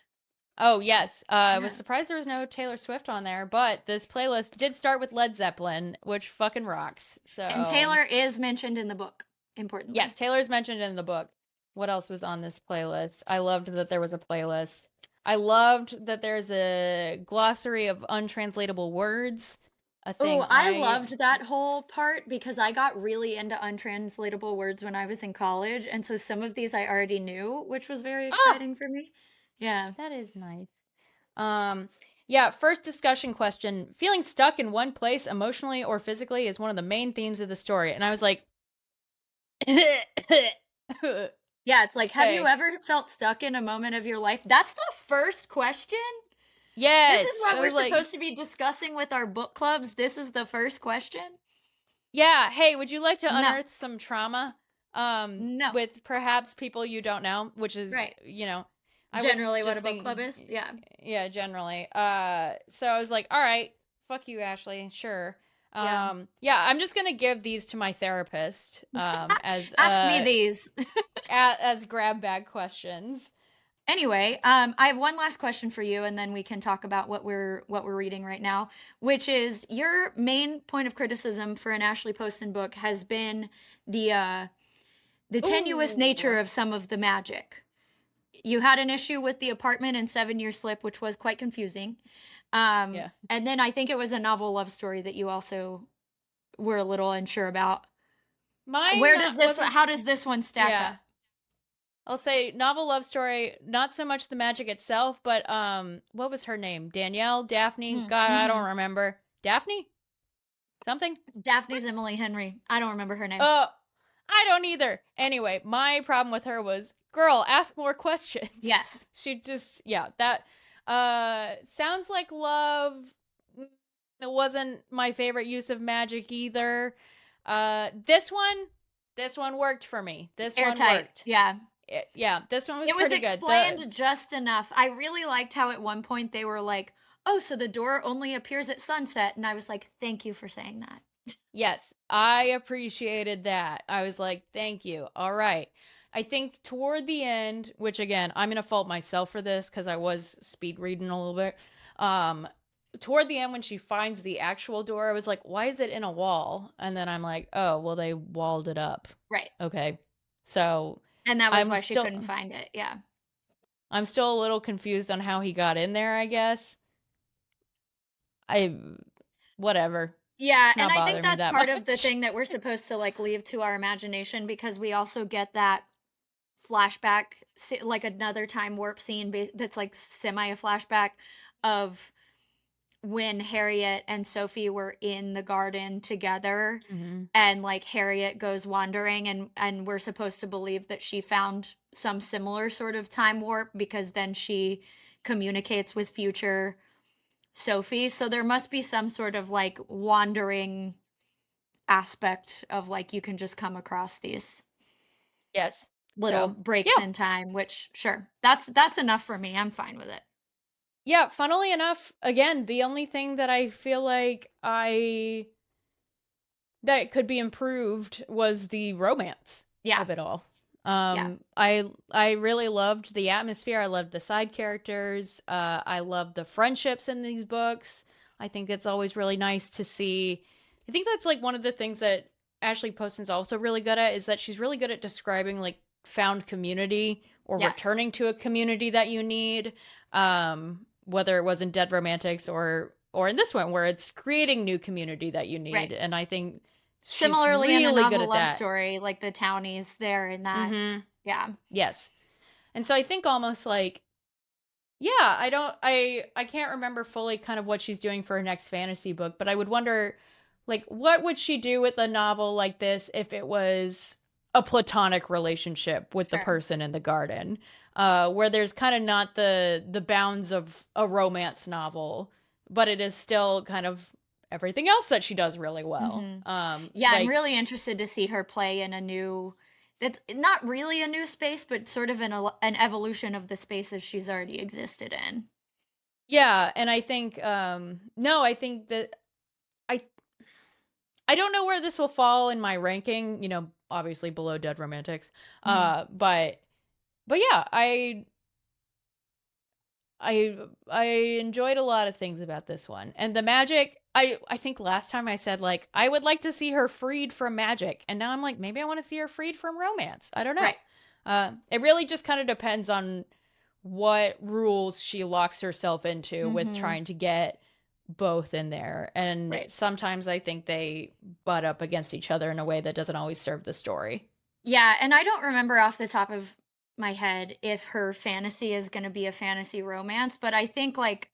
Oh, yes. I was Yeah. surprised there was no Taylor Swift on there, but this playlist did start with Led Zeppelin, which fucking rocks. And So, Taylor is mentioned in the book, importantly. yes, Taylor's mentioned in the book. What else was on this playlist? I loved that there was a playlist. I loved that there's a glossary of untranslatable words, a thing Oh, I loved that whole part because I got really into untranslatable words when I was in college, and so some of these I already knew, which was very Oh, exciting for me. Yeah. that is nice. Um, yeah, first discussion question. Feeling stuck in one place emotionally or physically is one of the main themes of the story. And I was like, Yeah, it's like, have you okay. ever felt stuck in a moment of your life? That's the first question? This is Yes. what I we're was like, supposed to be discussing with our book clubs. This is the first question? yeah, hey, would you like to No. unearth some trauma No. with perhaps people you don't know, which is, Right. I was Generally what a just book club thinking is? Yeah. yeah, generally. So I was like, all right, fuck you, Ashley. Sure. Yeah. Yeah, I'm just going to give these to my therapist as Ask me these. as grab bag questions. Anyway, I have one last question for you, and then we can talk about what we're reading right now, which is your main point of criticism for an Ashley Poston book has been the tenuous Ooh. nature of some of the magic. You had an issue with the apartment and 7 Year Slip, which was quite confusing. Yeah. And then I think it was a novel love story that you also were a little unsure about. Mine Where does this wasn't how does this one stack yeah. up? I'll say novel love story, not so much the magic itself, but what was her name? Danielle, Daphne? God, I don't Mm-hmm. remember. Daphne? Something? Daphne's Emily Henry. I don't remember her name. Uh I don't either. Anyway, my problem with her was, girl, ask more questions. Yes. She just yeah, that sounds like love. It wasn't my favorite use of magic either. This one worked for me. This one Airtight. worked. Yeah. Yeah, this one was It was pretty good. The explained just enough. I really liked how at one point they were like, "Oh, so the door only appears at sunset." And I was like, "Thank you for saying that." Yes, I appreciated that. I was like, thank you. All right. I think toward the end, which again, I'm going to fault myself for this because I was speed reading a little bit. Toward the end, when she finds the actual door, I was like, why is it in a wall? And then I'm like, oh, well, they walled it up. Right. Okay. So And that was I'm why she still couldn't find it. Yeah. I'm still a little confused on how he got in there, I guess. I whatever. Yeah, It's and not I think bothering me that's that part of the much. thing that we're supposed to like leave to our imagination because we also get that flashback, like another time warp scene that's like semi a flashback of when Harriet and Sophie were in the garden together Mhm. and like Harriet goes wandering and we're supposed to believe that she found some similar sort of time warp because then she communicates with future Sophie. So there must be some sort of like wandering aspect of like you can just come across these Yes. little So, breaks yeah. in time, which sure. That's enough for me. I'm fine with it. Yeah, funnily enough, again, the only thing that I feel like I that could be improved was the romance Yeah. of it all. Yeah. I really loved the atmosphere. I loved the side characters. I loved the friendships in these books. I think it's always really nice to see. I think that's like one of the things that Ashley Poston's also really good at is that she's really good at describing like found community or Yes. returning to a community that you need. Whether it was in Dead Romantics or in this one where it's creating new community that you Right. need. And I think she's Similarly in a really good novel at love that. story, like the townies there in that. Mhm. Yeah. Yes. And so I think almost like yeah, I can't remember fully kind of what she's doing for her next fantasy book, but I would wonder like what would she do with a novel like this if it was a platonic relationship with the Sure. person in the garden, where there's kind of not the bounds of a romance novel, but it is still kind of everything else that she does really well. Hmm. Yeah, I'm Like really interested to see her play in that's not really a new space, but sort of an evolution of the spaces she's already existed in. yeah, and I think no, I think that I I don't know where this will fall in my ranking, obviously below Dead Romantics. Mhm. But yeah, I enjoyed a lot of things about this one. And the magic, I think last time I said like I would like to see her freed from magic, and now I'm like maybe I want to see her freed from romance. I don't know. Right. It really just kind of depends on what rules she locks herself into with Mhm. trying to get both in there. And Right. sometimes I think they butt up against each other in a way that doesn't always serve the story. Yeah, and I don't remember off the top of my head if her fantasy is going to be a fantasy romance, but I think like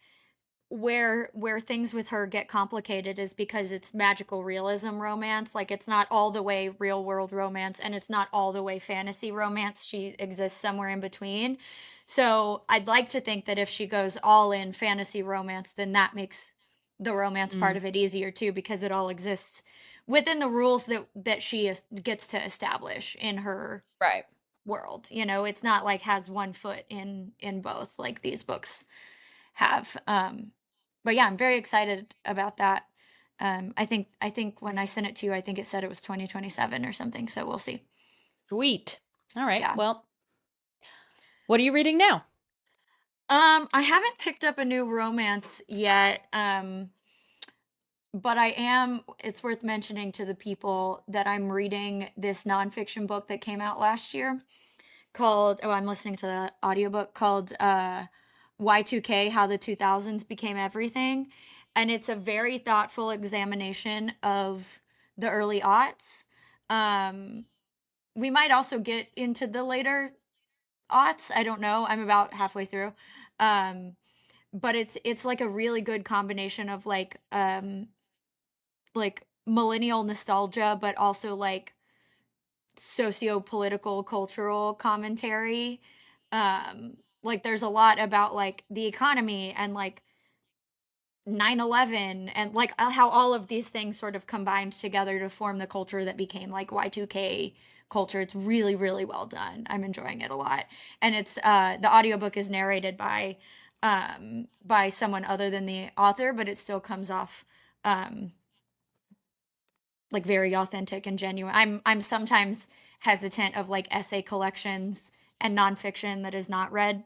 where things with her get complicated is because it's magical realism romance. Like it's not all the way real world romance and it's not all the way fantasy romance. She exists somewhere in between. So I'd like to think that if she goes all in fantasy romance, then that makes the romance part Mm, of it easier too, because it all exists within the rules that gets to establish in her right. world. It's not like has one foot in both like these books have. But yeah, I'm very excited about that. I think when I sent it to you, I think it said it was 2027 or something. So we'll see. Sweet. All right. Yeah. Well, what are you reading now? I haven't picked up a new romance yet. But I am. It's worth mentioning to the people that I'm reading this nonfiction book that came out last year called. Oh, I'm listening to the audiobook called Y2K: How the 2000s Became Everything, and it's a very thoughtful examination of the early aughts. Um, we might also get into the later aughts. I don't know. I'm about halfway through. Um, but it's like a really good combination of like millennial nostalgia, but also like socio-political cultural commentary. Like there's a lot about like the economy and like 9/11 and like how all of these things sort of combined together to form the culture that became like Y2K culture. It's really really well done. I'm enjoying it a lot. And it's the audiobook is narrated by someone other than the author, but it still comes off um like very authentic and genuine. I'm sometimes hesitant of like essay collections and nonfiction that is not read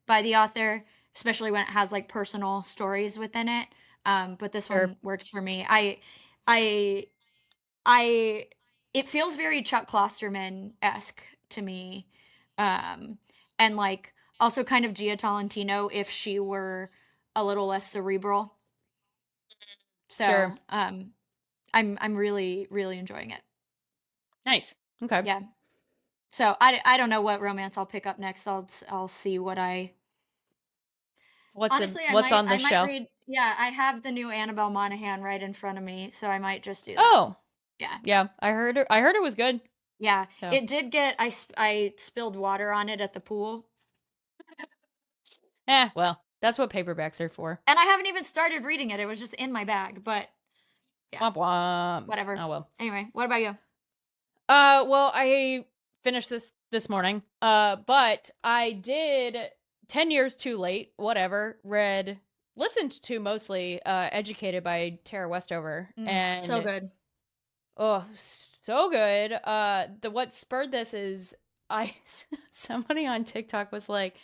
by the author, especially when it has like personal stories within it. But this Sure. one works for me. I, I, it feels very Chuck Klosterman esque to me, um, and like also kind of Gia Tolentino if she were a little less cerebral. Sure. So, I'm really really enjoying it. Nice. Okay. Yeah. So I don't know what romance I'll pick up next. I'll see what I honestly What's on I the might shelf? read. Yeah, I have the new Annabelle Monaghan right in front of me, so I might just do that. Oh, Yeah. yeah. I heard it was good. Yeah. So, It did get I spilled water on it at the pool. well, that's what paperbacks are for. And I haven't even started reading it. It was just in my bag, but yeah, Womp womp. whatever. Oh well. Anyway, what about you? Well, I finished this morning. But I did 10 years too late, whatever, listened to mostly Educated by Tara Westover, So and good. oh, so good. The what spurred this is I somebody on TikTok was like,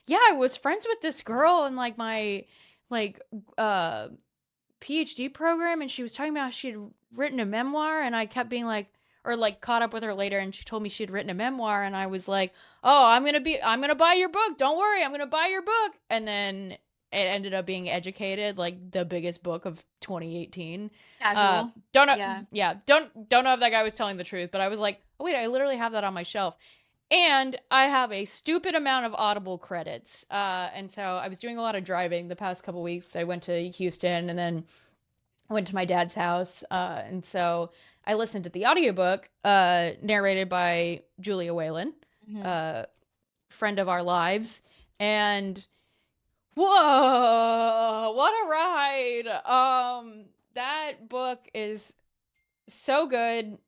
"Yeah, I was friends with this girl in like my like uh PhD program, and she was talking about how she had written a memoir, and I kept being like, or like caught up with her later, and she told me she had written a memoir, and I was like, oh, I'm gonna buy your book. Don't worry, I'm gonna buy your book. And then it ended up being Educated, like the biggest book of 2018. Casual. Don't know, Yeah. yeah, don't know if that guy was telling the truth, but I was like, oh wait, I literally have that on my shelf. And I have a stupid amount of Audible credits. And so I was doing a lot of driving the past couple weeks. I went to Houston and then I went to my dad's house. And so I listened to the audiobook, narrated by Julia Whalen, friend of our lives, and whoa, what a ride. That book is so good.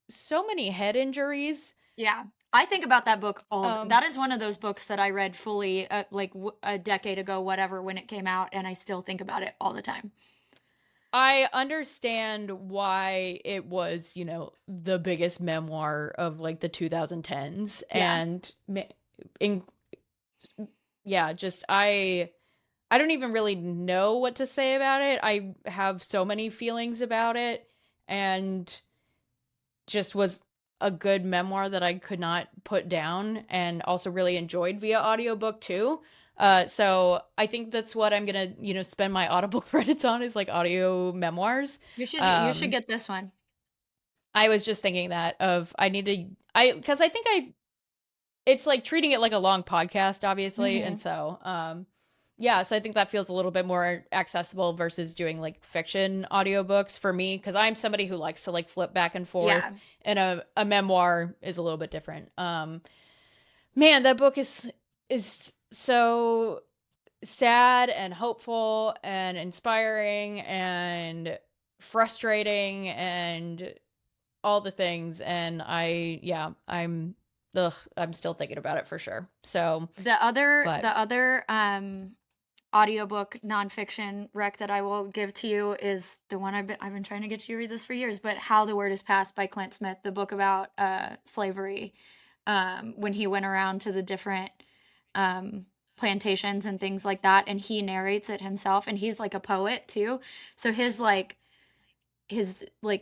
So many head injuries. Yeah. I think about that book Um, that is one of those books that I read fully a decade ago, whatever, when it came out, and I still think about it all the time. I understand why it was, the biggest memoir of like the 2010s. Yeah. And in, yeah, just I don't even really know what to say about it. I have so many feelings about it, and just was a good memoir that I could not put down, and also really enjoyed via audiobook too. So I think that's what I'm gonna, spend my Audible credits on, is like audio memoirs. You should get this one. I was just thinking that because I think it's like treating it like a long podcast, obviously. And so, yeah, so I think that feels a little bit more accessible versus doing like fiction audiobooks for me, because I'm somebody who likes to like flip back and forth, Yeah. and a memoir is a little bit different. Man, that book is so sad and hopeful and inspiring and frustrating and all the things. And I'm still thinking about it for sure. So, The other but the other audiobook nonfiction rec that I will give to you is the one I've been trying to get you to read this for years, but How the Word is Passed by Clint Smith, the book about slavery, when he went around to the different plantations and things like that, and he narrates it himself, and he's like a poet too. So his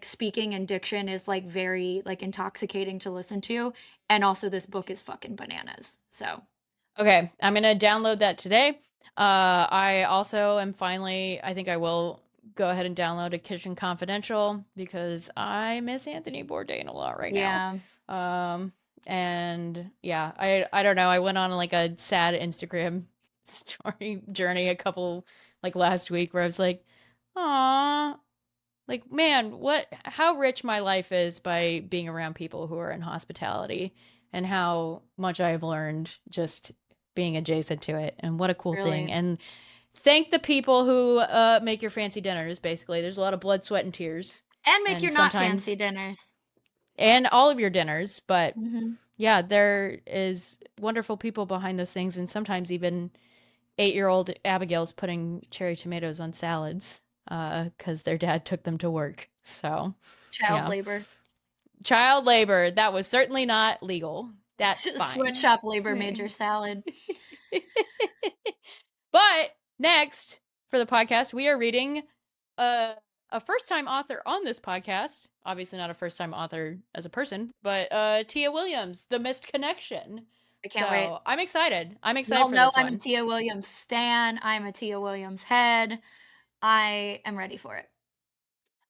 speaking and diction is like very like intoxicating to listen to, and also this book is fucking bananas. So okay, I'm gonna download that today. I also am finally, I think I will go ahead and download A Kitchen Confidential, because I miss Anthony Bourdain a lot right now. yeah. And yeah, I don't know. I went on like a sad Instagram story journey like last week, where I was like, "Aw, like, man, how rich my life is by being around people who are in hospitality, and how much I've learned just being adjacent to it, and what a cool thing." Really. And thank the people who make your fancy dinners. Basically, there's a lot of blood, sweat, and tears, And make and your not fancy sometimes, dinners. and all of your dinners. But Mhm. yeah, there is wonderful people behind those things, and sometimes even 8-year-old Abigail's putting cherry tomatoes on salads because their dad took them to work. So, Child yeah. labor. Child labor. That was certainly not legal. That's fine. Sweatshop labor made your salad. But next, for the podcast, we are reading a first-time author on this podcast. Obviously not a first-time author as a person, but Tia Williams, The Missed Connection. I can't wait. I'm excited. I'm excited Y'all for know this I'm one. a Tia Williams stan. I'm a Tia Williams head. I am ready for it.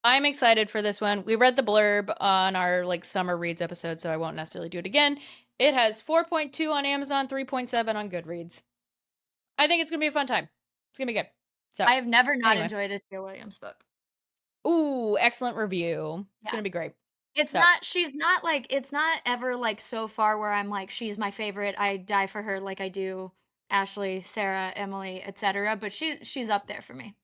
I'm excited for this one. We read the blurb on our like summer reads episode, so I won't necessarily do it again. It has 4.2 on Amazon, 3.7 on Goodreads. I think it's gonna be a fun time. It's gonna be good. So I have never not anyway. enjoyed a Tia Williams book. Ooh, excellent review. It's Yeah. gonna be great. It's So, not she's not like it's not ever like so far where I'm like she's my favorite. I die for her like I do Ashley, Sarah, Emily, etc. But she's up there for me.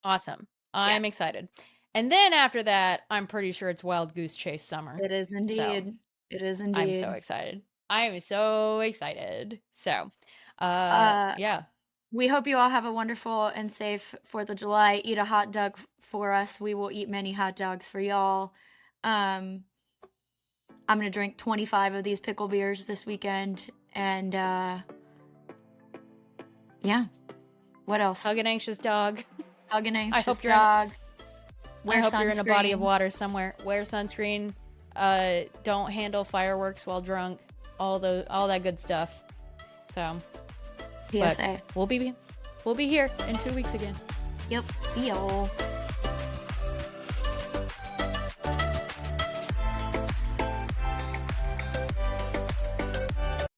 awesome. Yeah. I'm excited. And then after that, I'm pretty sure it's Wild Goose Chase Summer. It is indeed. So, It is I'm indeed. so excited. I'm so excited. So, yeah. We hope you all have a wonderful and safe 4th of July. Eat a hot dog for us. We will eat many hot dogs for y'all. I'm going to drink 25 of these pickle beers this weekend. And, yeah. What else? Hug an anxious dog. Hug an anxious hope you're dog. I hope you're in a body of water somewhere. Wear sunscreen. Don't handle fireworks while drunk. All that good stuff. So, PSA. we'll be here in 2 weeks again. Yep. See y'all.